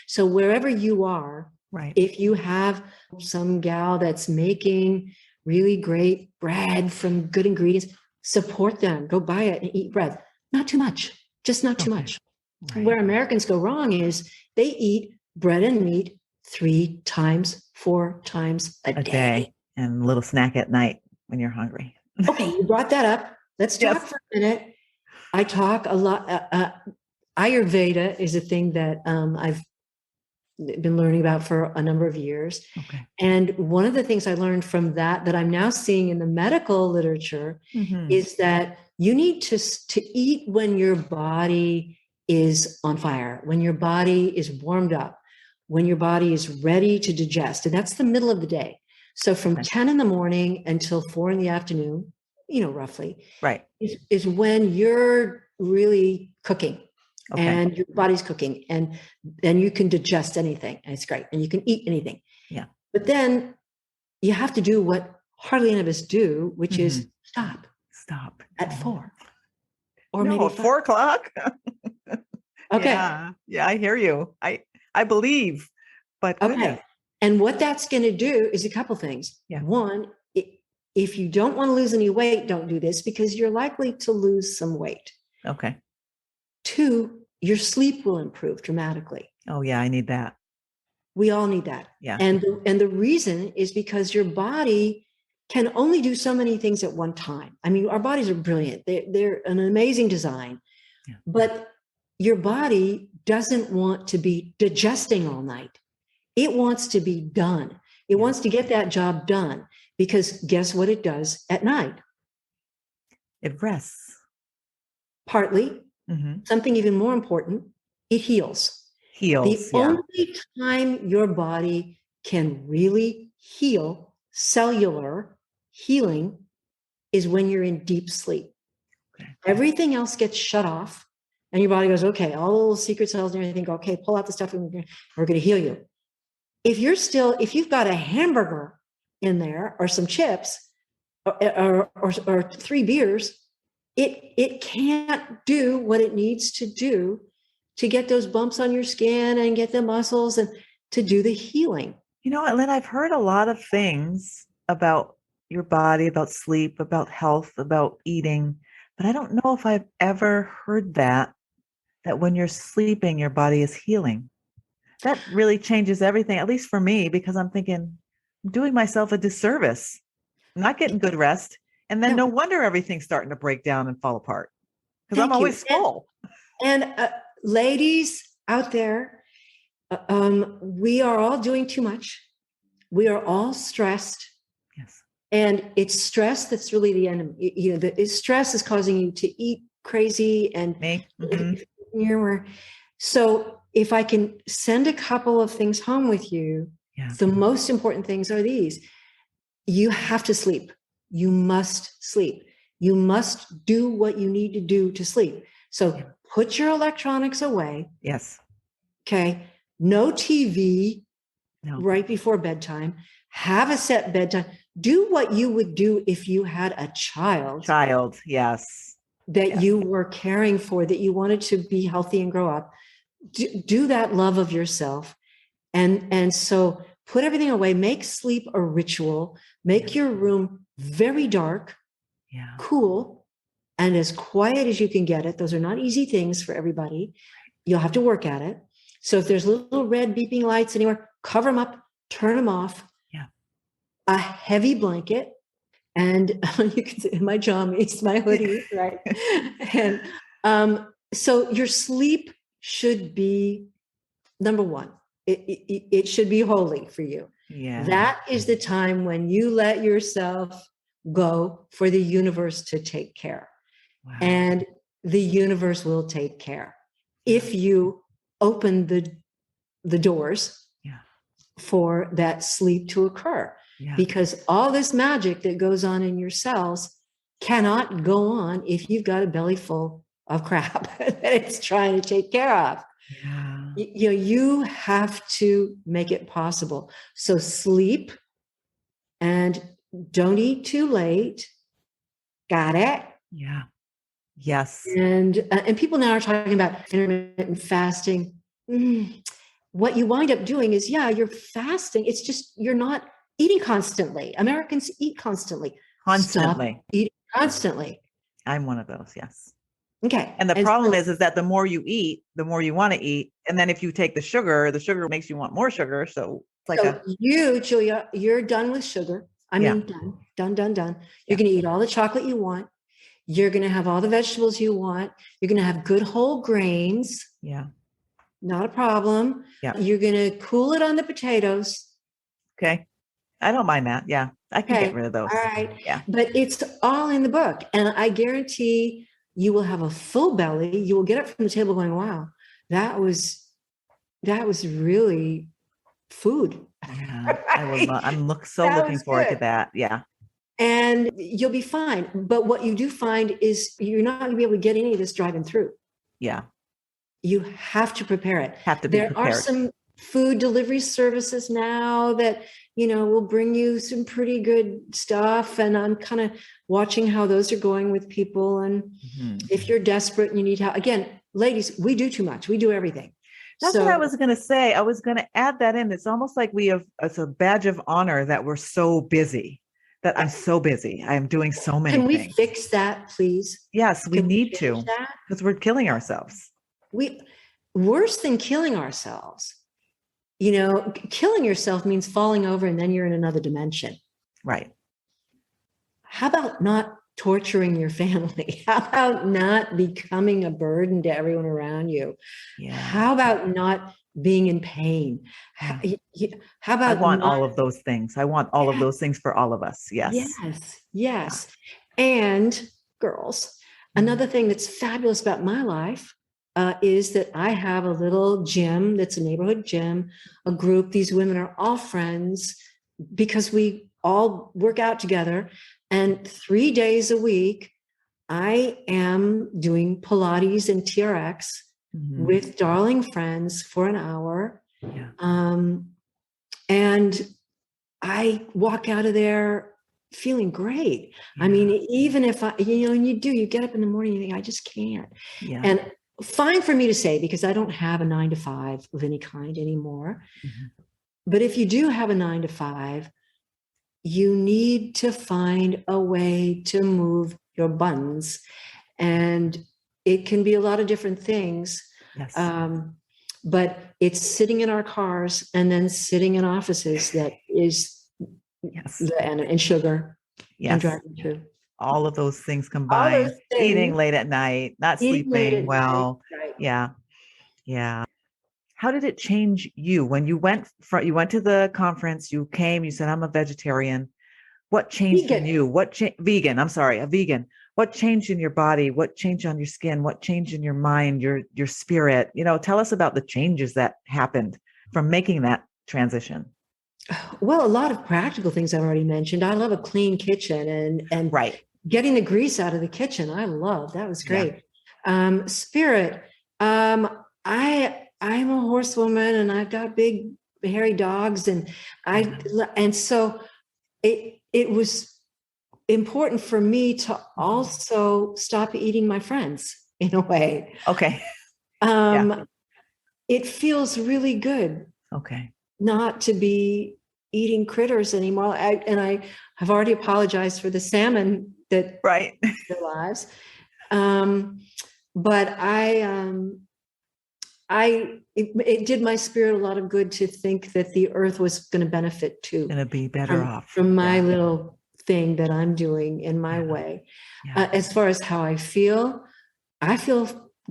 so wherever you are,
right,
if you have some gal that's making really great bread from good ingredients, support them, go buy it and eat bread. Not too much, just not too much. Right. Where Americans go wrong is they eat bread and meat 3 times, 4 times a day.
And a little snack at night when you're hungry.
Okay, you brought that up. Let's talk for a minute. I talk a lot. Ayurveda is a thing that I've been learning about for a number of years. And one of the things I learned from that I'm now seeing in the medical literature is that you need to eat when your body is on fire, when your body is warmed up, when your body is ready to digest. And that's the middle of the day. So from 10 in the morning until 4 in the afternoon, roughly,
right,
is when you're really cooking. And your body's cooking, and then you can digest anything, and it's great, and you can eat anything.
Yeah.
But then you have to do what hardly any of us do, which is stop at 4, or maybe
at 4 o'clock.
Okay.
Yeah, I hear you. I believe, but goodness.
And what that's going to do is a couple things.
Yeah.
One, if you don't want to lose any weight, don't do this because you're likely to lose some weight.
Okay.
2, your sleep will improve dramatically.
Oh yeah, I need that.
We all need that.
Yeah.
And the reason is because your body can only do so many things at one time. I mean, our bodies are brilliant. They're an amazing design. Yeah. But your body doesn't want to be digesting all night. It wants to be done. It wants to get that job done because guess what it does at night?
It rests.
Partly. Something even more important, it heals. The only time your body can really heal, cellular healing, is when you're in deep sleep. Everything else gets shut off and your body goes, okay, all the little secret cells and everything go, okay, pull out the stuff and we're going to heal you. If you've got a hamburger in there or some chips or 3 beers, it can't do what it needs to do to get those bumps on your skin and get the muscles and to do the healing.
You know what, Lynn, I've heard a lot of things about your body, about sleep, about health, about eating, but I don't know if I've ever heard that when you're sleeping, your body is healing. That really changes everything, at least for me, because I'm thinking I'm doing myself a disservice. I'm not getting good rest. And then no wonder everything's starting to break down and fall apart because I'm always full.
And ladies out there, we are all doing too much. We are all stressed.
Yes.
And it's stress that's really the enemy. Stress is causing you to eat crazy and so if I can send a couple of things home with you, the most important things are these. You have to sleep. You must sleep. You must do what you need to do to sleep. So put your electronics away.
Yes.
Okay. No TV right before bedtime. Have a set bedtime. Do what you would do if you had a child.
Yes.
That you were caring for, that you wanted to be healthy and grow up. Do that love of yourself. And so put everything away. Make sleep a ritual. Make your room very dark, cool, and as quiet as you can get it. Those are not easy things for everybody. You'll have to work at it. So if there's little red beeping lights anywhere, cover them up, turn them off.
Yeah.
A heavy blanket. And you can see my jammies, my hoodie, right? And so your sleep should be number one. It should be holy for you.
Yeah.
That is the time when you let yourself go for the universe to take care.
Wow.
And the universe will take care if you open the doors for that sleep to occur.
Yeah.
Because all this magic that goes on in your cells cannot go on if you've got a belly full of crap that it's trying to take care of.
Yeah.
You have to make it possible. So sleep and don't eat too late. Got it?
Yeah. Yes.
And people now are talking about intermittent fasting. What you wind up doing is, you're fasting. It's just you're not eating constantly. Americans eat constantly.
Constantly.
Stop eating constantly.
I'm one of those. Yes.
Okay.
And the problem is that the more you eat, the more you want to eat. And then if you take the sugar makes you want more sugar. So it's like
you, Julia, you're done with sugar. I mean, done. You're going to eat all the chocolate you want. You're going to have all the vegetables you want. You're going to have good whole grains.
Yeah.
Not a problem.
Yeah.
You're going to cool it on the potatoes.
Okay. I don't mind that. Yeah. I can get rid of those.
All right.
Yeah.
But it's all in the book. And I guarantee you will have a full belly. You will get up from the table going, wow, that was really food.
Yeah. I'm looking forward to that. Yeah.
And you'll be fine. But what you do find is you're not going to be able to get any of this driving through.
Yeah.
You have to prepare it.
There
are some food delivery services now that, will bring you some pretty good stuff. And I'm kind of watching how those are going with people. And if you're desperate and you need help, again, ladies, we do too much. We do everything.
That's what I was going to say. I was going to add that in. It's almost like it's a badge of honor that we're so busy, that I'm so busy. I am doing so many things.
Can we fix that, please?
Yes, we need to, because we're killing ourselves.
Worse than killing ourselves. Killing yourself means falling over and then you're in another dimension.
Right.
How about not torturing your family? How about not becoming a burden to everyone around you?
Yeah.
How about not being in pain? How about
I want all of those things. I want all of those things for all of us. Yes.
Yes. And girls, another thing that's fabulous about my life is that I have a little gym that's a neighborhood gym, a group. These women are all friends because we all work out together. And 3 days a week, I am doing Pilates and TRX with darling friends for an hour.
Yeah.
And I walk out of there feeling great.
Yeah.
I mean, even if you get up in the morning, you think, I just can't.
Yeah.
And fine for me to say, because I don't have a 9 to 5 of any kind anymore. But if you do have a 9 to 5, you need to find a way to move your buns. And it can be a lot of different things.
Yes.
But it's sitting in our cars and then sitting in offices that is and sugar and driving too.
All of those things combined. Eating late at night, not sleeping well.
Right.
Yeah. Yeah. How did it change you when you went to the conference, you came, you said, I'm a vegetarian. What changed in you? Vegan. I'm sorry, a vegan. What changed in your body? What changed on your skin? What changed in your mind, your spirit? Tell us about the changes that happened from making that transition.
Well, a lot of practical things I've already mentioned. I love a clean kitchen and
right.
Getting the grease out of the kitchen. I love that. Was great. Yeah. Spirit. I'm a horsewoman and I've got big hairy dogs and so it was important for me to also stop eating my friends in a way.
Okay.
It feels really good.
Okay.
Not to be eating critters anymore. I have already apologized for the salmon that their lives. But it did my spirit a lot of good to think that the earth was going to benefit too.
Going to be better off.
From my little thing that I'm doing in my way. As far as how I feel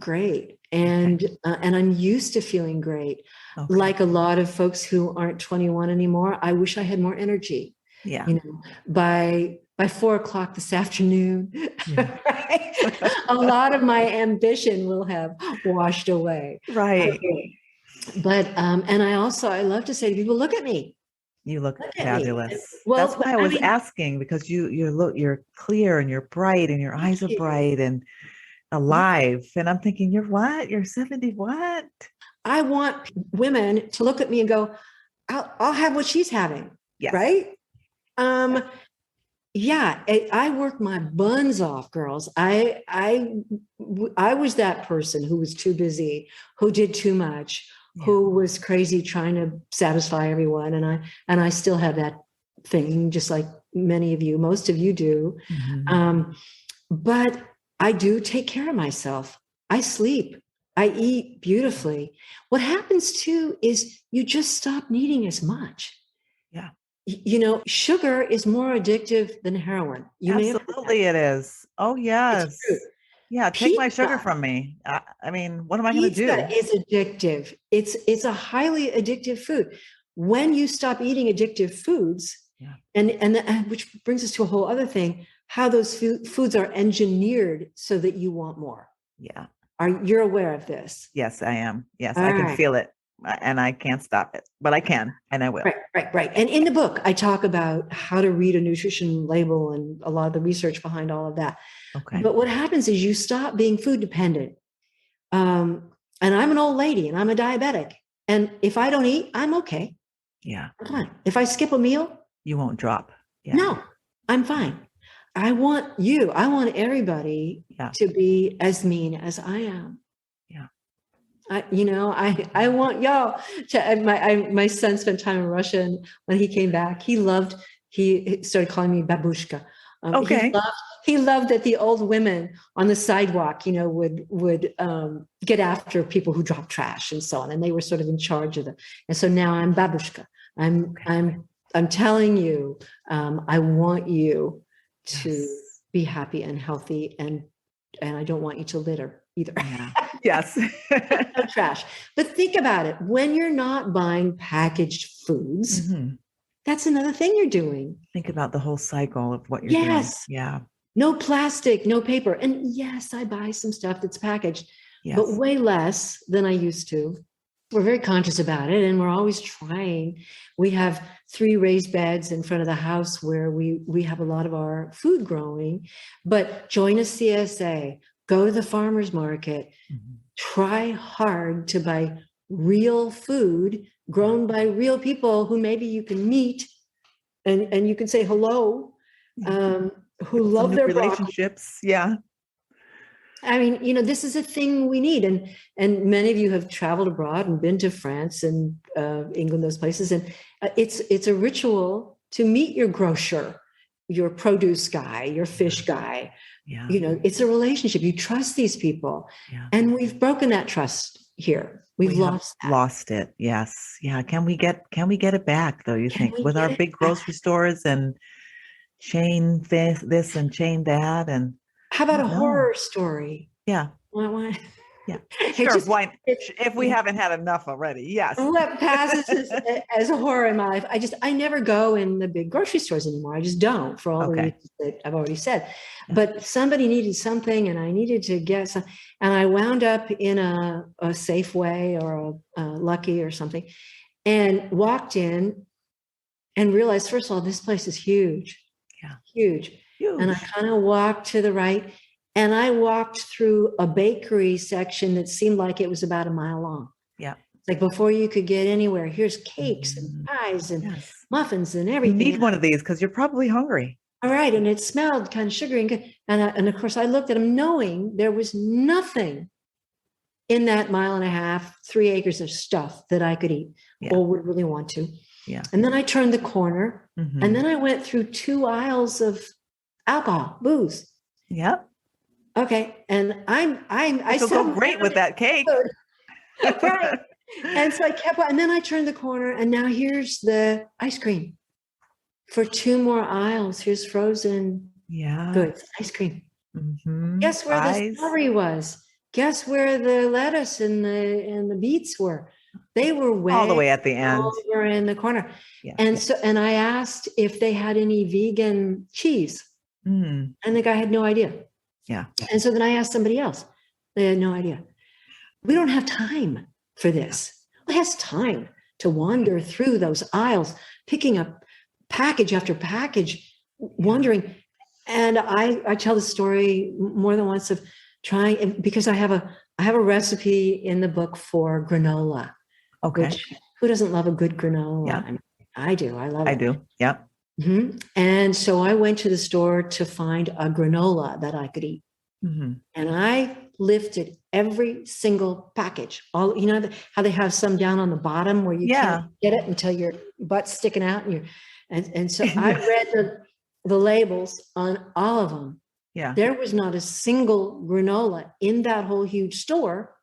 great. And I'm used to feeling great. Okay. Like a lot of folks who aren't 21 anymore, I wish I had more energy.
Yeah.
You know, by 4:00 this afternoon, right? A lot of my ambition will have washed away.
Right.
But and I love to say to people, look at me.
You look fabulous. Well, that's why I was asking, because you're clear and you're bright and your eyes are bright and alive. And I'm thinking, you're what? You're 70 what?
I want women to look at me and go, I'll have what she's having.
Yes.
Right? I work my buns off, girls. I was that person who was too busy, who did too much, who was crazy trying to satisfy everyone. And I still have that thing, just like many of you, most of you do. Mm-hmm. But I do take care of myself. I sleep. I eat beautifully. What happens too is you just stop needing as much.
Yeah.
You know, sugar is more addictive than heroin.
Absolutely it is. Oh, yes. Yeah, take my sugar from me. I mean, what am I going to do?
Pizza is addictive. It's a highly addictive food. When you stop eating addictive foods, and which brings us to a whole other thing, how those foods are engineered so that you want more.
Yeah.
You're aware of this?
Yes, I am. Yes, I can feel it. And I can't stop it, but I can, and I will.
Right. And in the book, I talk about how to read a nutrition label and a lot of the research behind all of that.
Okay.
But what happens is you stop being food dependent. And I'm an old lady and I'm a diabetic. And if I don't eat, I'm okay.
Yeah.
I'm fine. If I skip a meal,
you won't drop. Yeah.
No, I'm fine. I want everybody to be as mean as I am. I want y'all to. My son spent time in Russia, and when he came back, he started calling me babushka.
Okay.
He loved that the old women on the sidewalk, would get after people who drop trash and so on, and they were sort of in charge of it. And so now I'm babushka. I'm telling you, I want you to be happy and healthy, and I don't want you to litter either.
Yeah. Yes.
No trash. But think about it. When you're not buying packaged foods, that's another thing you're doing.
Think about the whole cycle of what you're doing. Yeah.
No plastic, no paper. And yes, I buy some stuff that's packaged, but way less than I used to. We're very conscious about it, and we're always trying. We have 3 raised beds in front of the house where we have a lot of our food growing. But join a CSA, go to the farmer's market, try hard to buy real food grown by real people who maybe you can meet and you can say hello, who love their
relationships. Broccoli. Yeah.
I mean, this is a thing we need. And many of you have traveled abroad and been to France and England, those places. And it's a ritual to meet your grocer, your produce guy, your fish guy. Yeah. It's a relationship. You trust these people. Yeah. And we've broken that trust here. We've
lost it. Yes. Yeah. Can we get it back though, you think, with our big grocery stores and chain this and chain that? And
how about a horror story?
Yeah.
Why?
Yeah. Sure. If we haven't had enough already. Yes.
What passes as a horror in my life? I never go in the big grocery stores anymore. I just don't, for all the reasons that I've already said. Yeah. But somebody needed something and I needed to get some, and I wound up in a Safeway or a Lucky or something, and walked in and realized, first of all, this place is huge.
Yeah.
Huge. And I kind of walked to the right, and I walked through a bakery section that seemed like it was about a mile long.
Yeah.
It's like before you could get anywhere, here's cakes and pies and muffins and everything.
You need one of these because you're probably hungry.
All right. And it smelled kind of sugary and good. And of course I looked at them knowing there was nothing in that 1.5 miles, 3 acres of stuff that I could eat or would really want to.
Yeah.
And then I turned the corner and then I went through 2 aisles of alcohol, booze.
Yep.
Okay. And I
feel so great with that cake.
Right. And so I kept, and then I turned the corner, and now here's the ice cream for 2 more aisles. Here's frozen goods, ice cream.
Mm-hmm.
Guess where the celery was? Guess where the lettuce and the beets were? They were
all the way at the end,
over in the corner. And so, and I asked if they had any vegan cheese, and the guy had no idea.
Yeah.
And so then I asked somebody else. They had no idea. We don't have time for this. Who has time to wander through those aisles, picking up package after package, wondering? And I tell the story more than once of trying, because I have a recipe in the book for granola.
Okay.
Which, who doesn't love a good granola?
Yeah.
I mean, I do. I love it.
I do. Yep.
Mm-hmm. And so I went to the store to find a granola that I could eat. Mm-hmm. And I lifted every single package. All, you know how they have some down on the bottom where you can't get it until your butt's sticking out, and so I read the labels on all of them.
Yeah.
There was not a single granola in that whole huge store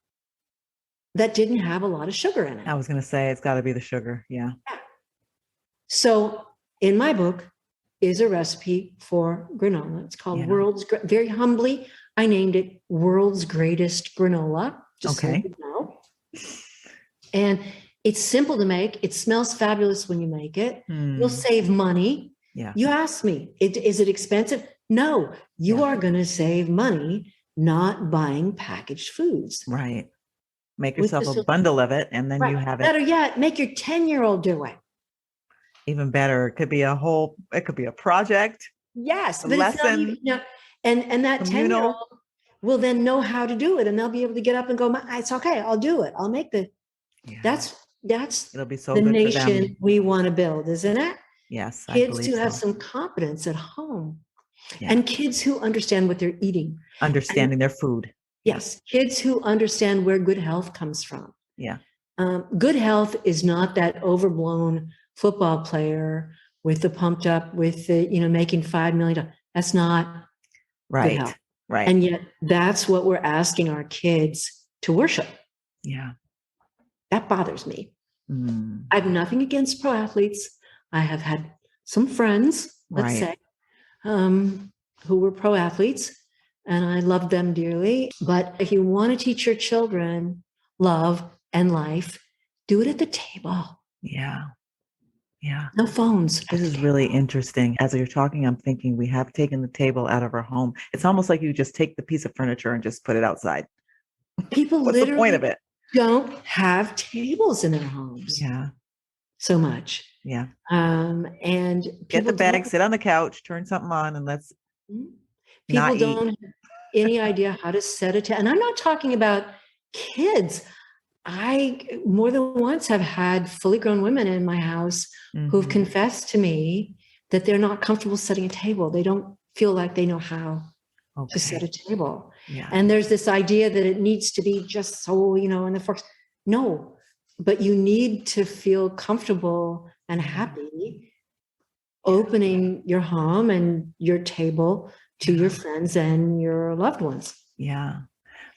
that didn't have a lot of sugar in it.
I was going to say, it's got to be the sugar. Yeah.
So in my book is a recipe for granola. It's called very humbly, I named it World's Greatest Granola. Just so you know. And it's simple to make. It smells fabulous when you make it. You'll save money.
Yeah.
You ask me, is it expensive? No, you are going to save money not buying packaged foods.
Right. Make yourself a bundle of it, and then you have it.
Better yet, make your 10-year-old do it.
Even better. It could be a project.
Yes.
A lesson.
And that 10-year-old will then know how to do it, and they'll be able to get up and go, it's okay, I'll do it. I'll make that's
it'll be so
the
good
nation
for them.
We want to build, isn't it?
Yes.
Kids who have some competence at home, and kids who understand what they're eating.
Understanding their food.
Yes. Kids who understand where good health comes from.
Yeah.
Good health is not that overblown football player with the pumped up with the, making $5 million. That's not good health.
Right.
And yet that's what we're asking our kids to worship.
Yeah.
That bothers me. I have nothing against pro athletes. I have had some friends, let's say, who were pro athletes, and I loved them dearly. But if you want to teach your children love and life, do it at the table.
Yeah. Yeah.
No phones.
This is really interesting. As you're talking, I'm thinking we have taken the table out of our home. It's almost like you just take the piece of furniture and just put it outside.
People
What's the point of it?
Don't have tables in their homes.
Yeah.
So much.
Yeah.
And
get the bag, sit on the couch, turn something on, and let's
people don't have any idea how to set a table. And I'm not talking about kids. I more than once have had fully grown women in my house who've confessed to me that they're not comfortable setting a table. They don't feel like they know how to set a table.
Yeah.
And there's this idea that it needs to be just so, in the forks. No, but you need to feel comfortable and happy opening your home and your table to your friends and your loved ones.
Yeah.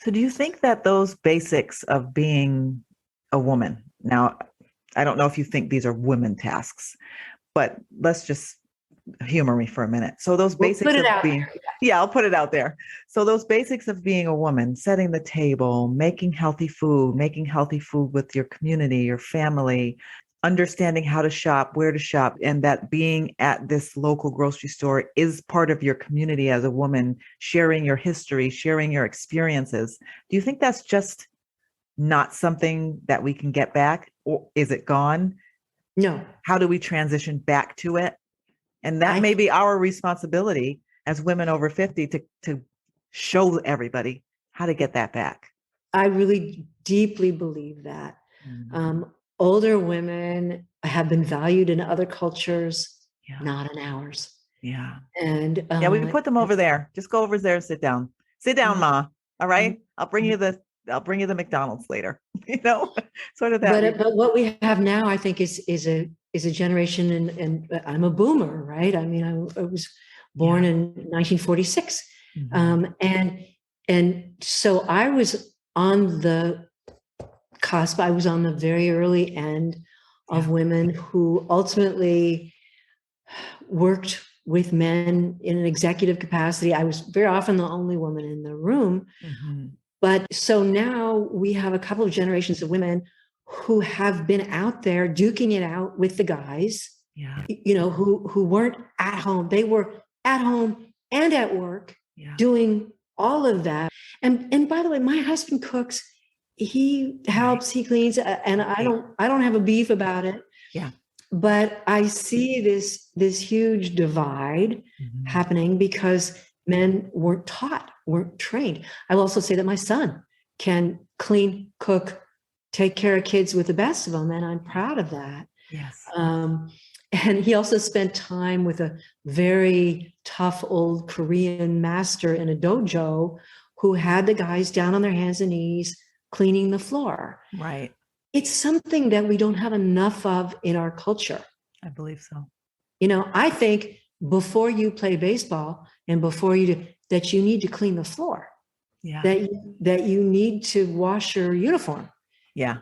So do you think that those basics of being a woman, now, I don't know if you think these are women tasks, but let's just humor me for a minute. So those basics of being, I'll put it out there. So those basics of being a woman, setting the table, making healthy food with your community, your family, understanding how to shop, where to shop, and that being at this local grocery store is part of your community as a woman, sharing your history, sharing your experiences. Do you think that's just not something that we can get back, or is it gone?
No.
How do we transition back to it? And that may be our responsibility as women over 50 to show everybody how to get that back.
I really deeply believe that. Older women have been valued in other cultures, not in ours.
Yeah.
And
we put them over there. Just go over there and sit down. Sit down, Ma. All right. I'll bring you the McDonald's later. Sort of that.
But what we have now, I think, is a generation, and I'm a boomer, right? I mean, I was born in 1946, and so I was on the cusp. I was on the very early end of women who ultimately worked with men in an executive capacity. I was very often the only woman in the room.
Mm-hmm.
But so now we have a couple of generations of women who have been out there duking it out with the guys, who weren't at home. They were at home and at work doing all of that. And by the way, my husband cooks, he helps, he cleans, and I don't have a beef about it.
Yeah.
But I see this huge divide happening because men weren't taught, weren't trained. I will also say that my son can clean, cook, take care of kids with the best of them, and I'm proud of that.
Yes.
And he also spent time with a very tough old Korean master in a dojo who had the guys down on their hands and knees cleaning the floor.
Right.
It's something that we don't have enough of in our culture.
I believe so.
I think before you play baseball and before you do, that you need to clean the floor.
Yeah.
That you need to wash your uniform.
Yeah.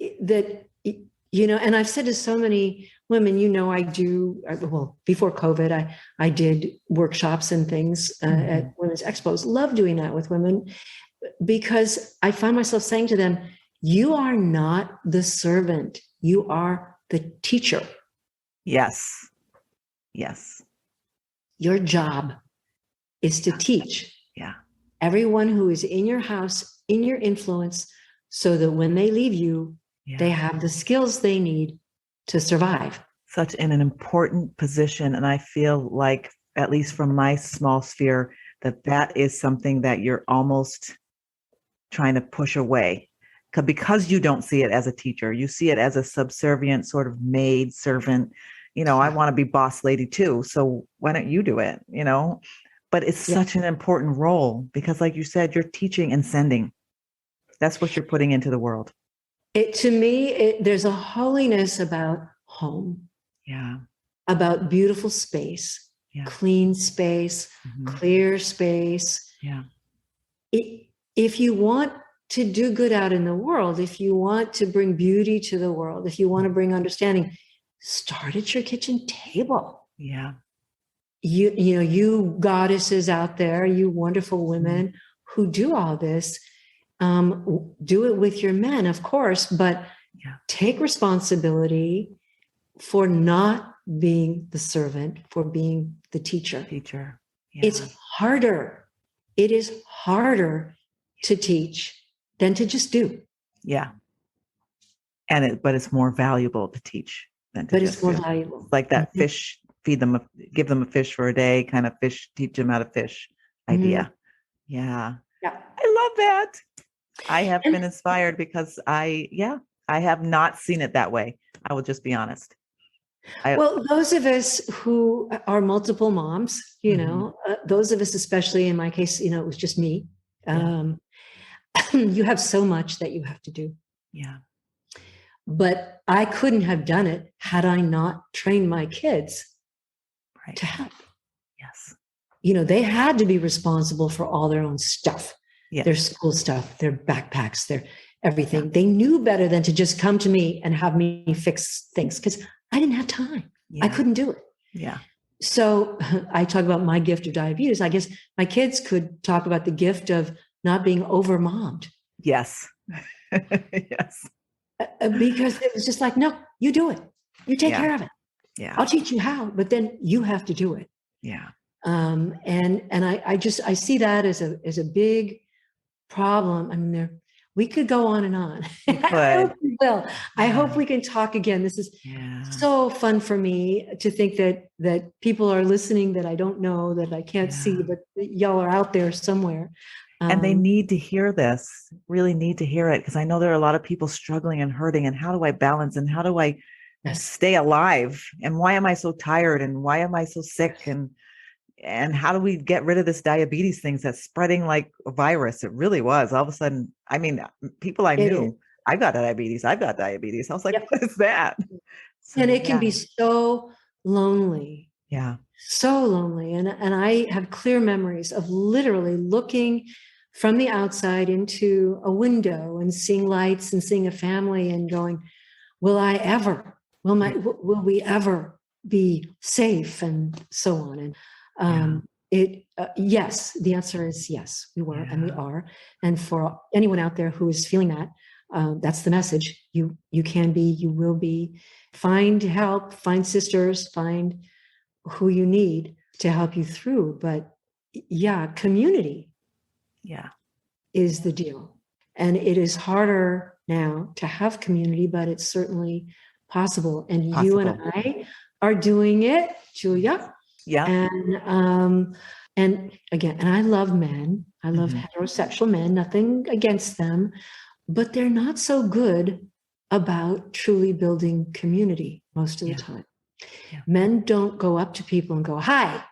And I've said to so many women, I do, well, before COVID, I did workshops and things at women's expos. Love doing that with women because I find myself saying to them, you are not the servant. You are the teacher.
Yes. Yes.
Your job is to teach everyone who is in your house, in your influence, so that when they leave you, they have the skills they need to survive.
Such an important position. And I feel like, at least from my small sphere, that is something that you're almost trying to push away. Because you don't see it as a teacher, you see it as a subservient sort of maid servant. I want to be boss lady too. So why don't you do it? But it's such an important role because, like you said, you're teaching and sending. That's what you're putting into the world.
To me, there's a holiness about home.
Yeah.
About beautiful space, clean space, clear space.
Yeah.
If you want to do good out in the world, if you want to bring beauty to the world, if you want to bring understanding, start at your kitchen table.
Yeah.
You goddesses out there, you wonderful women who do all this, do it with your men, of course, but take responsibility for not being the servant, for being the teacher.
Yeah.
It's harder. It is harder to teach than to just do.
Yeah. But it's more valuable to teach than to just do.
It's more valuable.
Like that fish, give them a fish for a day, kind of fish, teach them how to fish idea. Yeah. I love that. I have been inspired because I have not seen it that way. I will just be honest.
Well, those of us who are multiple moms, those of us, especially in my case, it was just me. You have so much that you have to do.
Yeah.
But I couldn't have done it had I not trained my kids to help.
Yes.
They had to be responsible for all their own stuff, their school stuff, their backpacks, their everything. Yeah. They knew better than to just come to me and have me fix things because I didn't have time. I couldn't do it.
Yeah.
So I talk about my gift of diabetes. I guess my kids could talk about the gift of not being over-mommed.
Yes. Yes.
Because it was just like, no, you do it. You take care of it.
Yeah.
I'll teach you how, but then you have to do it.
Yeah.
And I see that as a big problem. I mean, we could go on and on. I hope we will. Yeah. I hope we can talk again. This is so fun for me to think that people are listening that I don't know, that I can't see, but y'all are out there somewhere.
And they need to hear this, really need to hear it. Because I know there are a lot of people struggling and hurting. And how do I balance? And how do I stay alive? And why am I so tired? And why am I so sick? And how do we get rid of this diabetes thing that's spreading like a virus? It really was. All of a sudden, I mean, people I knew, I've got diabetes. I was like, what is that? So,
and it can be so lonely.
Yeah.
So lonely. And I have clear memories of literally looking from the outside into a window and seeing lights and seeing a family and going, will we ever be safe, and so on. And yes, the answer is yes, we were, and we are. And for anyone out there who is feeling that, that's the message. You can be, you will be. Find help, find sisters, find who you need to help you through. But community is the deal. And it is harder now to have community, but it's certainly possible. And you and I are doing it, Julia.
Yeah.
And again, and I love men. I love heterosexual men, nothing against them, but they're not so good about truly building community most of the time. Yeah. Men don't go up to people and go, hi.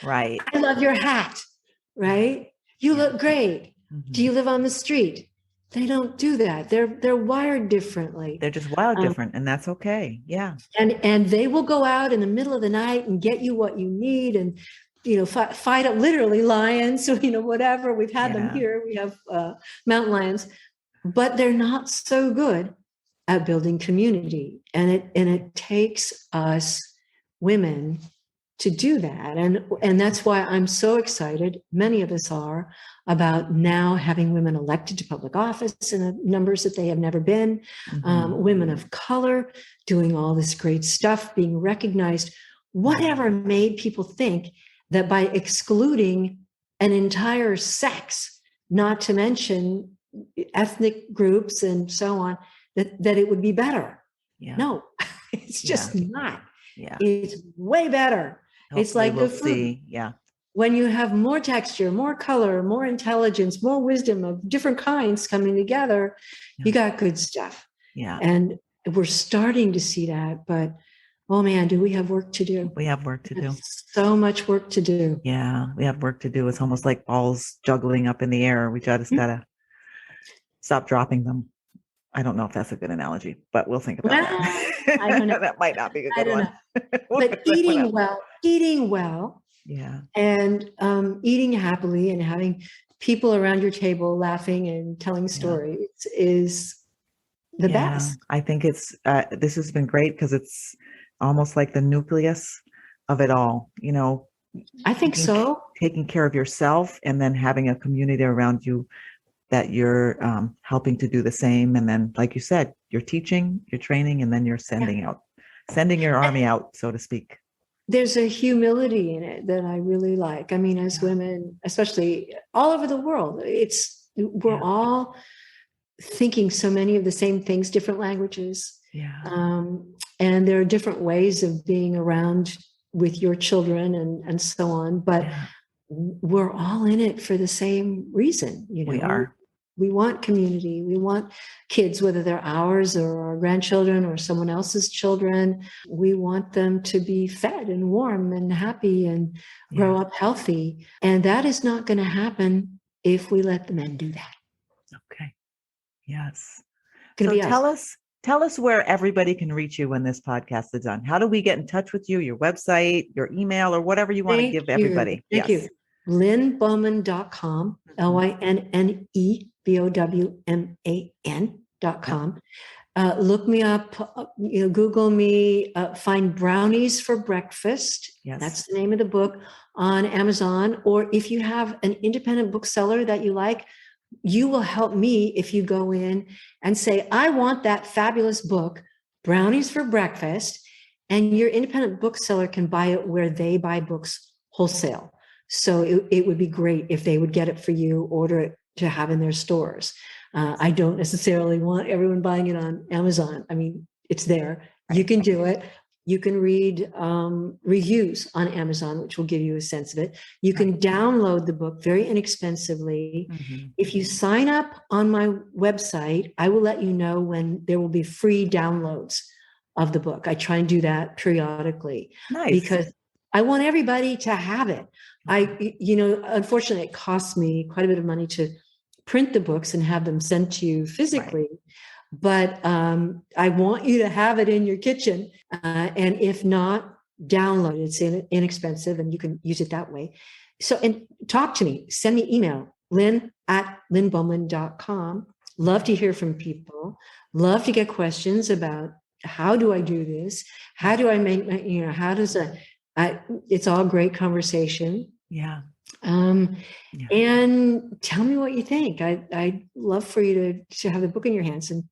Right.
I love your hat. Right. You look great. Do you live on the street? They don't do that. They're wired differently.
They're just wired different, and that's okay. Yeah.
And they will go out in the middle of the night and get you what you need, and fight up, literally lions, so whatever. We've had them here. We have mountain lions, but they're not so good at building community, and it takes us women to do that. And that's why I'm so excited, many of us are, about now having women elected to public office in the numbers that they have never been, women of color doing all this great stuff, being recognized. Whatever made people think that by excluding an entire sex, not to mention ethnic groups and so on, that it would be better? No, it's just not. Yeah. It's way better. Hopefully it's like the food. When you have more texture, more color, more intelligence, more wisdom of different kinds coming together, you got good stuff. Yeah. And we're starting to see that, but oh man, do we have work to do?
We have work to do.
So much work to do.
Yeah, we have work to do. It's almost like balls juggling up in the air. We just gotta stop dropping them. I don't know if that's a good analogy, but we'll think about that.
I don't know.
That might not be a good one.
But eating well.
Yeah.
And eating happily and having people around your table laughing and telling stories is the best.
I think this has been great because it's almost like the nucleus of it all,
I think so.
Taking care of yourself and then having a community around you that you're helping to do the same. And then, like you said, you're teaching, you're training, and then you're sending your army out, so to speak.
There's a humility in it that I really like. I mean, as women, especially all over the world, we're all thinking so many of the same things, different languages. Yeah. And there are different ways of being around with your children and so on, but we're all in it for the same reason.
We are.
We want community. We want kids, whether they're ours or our grandchildren or someone else's children. We want them to be fed and warm and happy and grow up healthy. And that is not going to happen if we let the men do that.
Okay. Yes. So tell us where everybody can reach you when this podcast is done. How do we get in touch with you? Your website, your email, or whatever you want to give everybody.
Thank you. LynneBowman.com, LYNNEBOWMAN.com. Look me up, Google me, find Brownies for Breakfast. Yes. That's the name of the book on Amazon. Or if you have an independent bookseller that you like, you will help me if you go in and say, I want that fabulous book, Brownies for Breakfast. And your independent bookseller can buy it where they buy books wholesale. So it would be great if they would get it for you, order it to have in their stores. I don't necessarily want everyone buying it on Amazon. I mean, it's there. You can do it. You can read reviews on Amazon, which will give you a sense of it. You can download the book very inexpensively. Mm-hmm. If you sign up on my website, I will let you know when there will be free downloads of the book. I try and do that periodically. Nice. Because I want everybody to have it. Unfortunately, it costs me quite a bit of money to print the books and have them sent to you physically. Right. But I want you to have it in your kitchen. And if not, download it. It's inexpensive and you can use it that way. So, and talk to me, send me email, Lynn at lynnbowman.com. Love to hear from people. Love to get questions about how do I do this? How do I make my, how does it's all great conversation.
Yeah.
And tell me what you think. I'd love for you to have the book in your hands and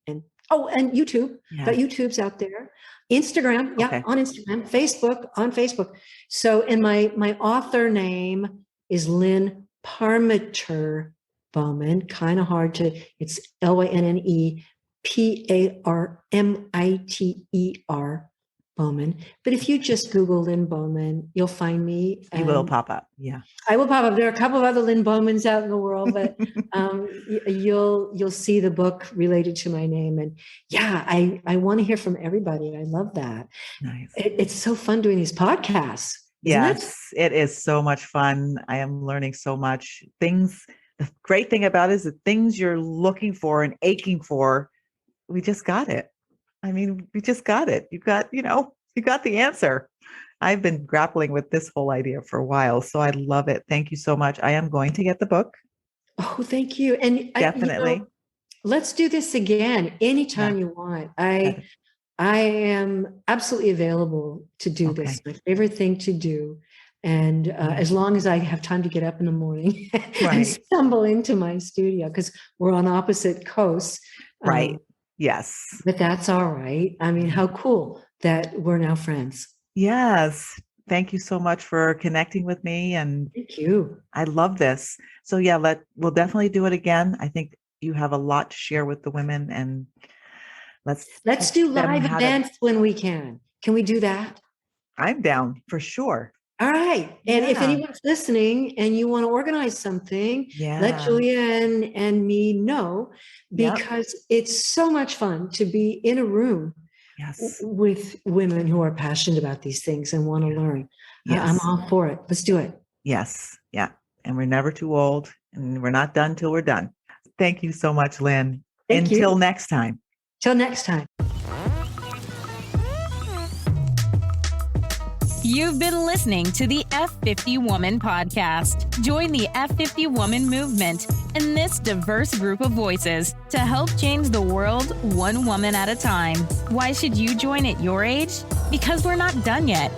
YouTube.
Yeah.
Got YouTube's out there. Instagram. Yeah.
Okay.
On Instagram, on Facebook. So, and my author name is Lynne Parmiter Bowman. Kind of hard to, it's LYNNE PARMITER Bowman. But if you just Google Lynne Bowman, you'll find me.
You will pop up. Yeah.
I will pop up. There are a couple of other Lynne Bowmans out in the world, but you'll see the book related to my name. And yeah, I want to hear from everybody. I love that.
Nice.
It's so fun doing these podcasts.
Yes, it is so much fun. I am learning so much. The great thing about it is the things you're looking for and aching for, we just got it. I mean, we just got it. You got the answer. I've been grappling with this whole idea for a while, so I love it. Thank you so much. I am going to get the book.
Oh, thank you. And
definitely.
Let's do this again anytime you want. I am absolutely available to do this. My favorite thing to do. And as long as I have time to get up in the morning and stumble into my studio, because we're on opposite coasts.
Right. Yes.
But that's all right. I mean, how cool that we're now friends.
Yes. Thank you so much for connecting with me. And
thank you.
I love this. So yeah, we'll definitely do it again. I think you have a lot to share with the women, and let's
do live events when we can. Can we do that?
I'm down for sure.
All right. And if anyone's listening and you want to organize something, let Julia and me know, because it's so much fun to be in a room with women who are passionate about these things and want to learn. I'm all for it. Let's do it.
Yes. Yeah. And we're never too old, and we're not done till we're done. Thank you so much, Lynn. Until next time.
Till next time.
You've been listening to the F50 Woman Podcast. Join the F50 Woman movement and this diverse group of voices to help change the world one woman at a time. Why should you join at your age? Because we're not done yet.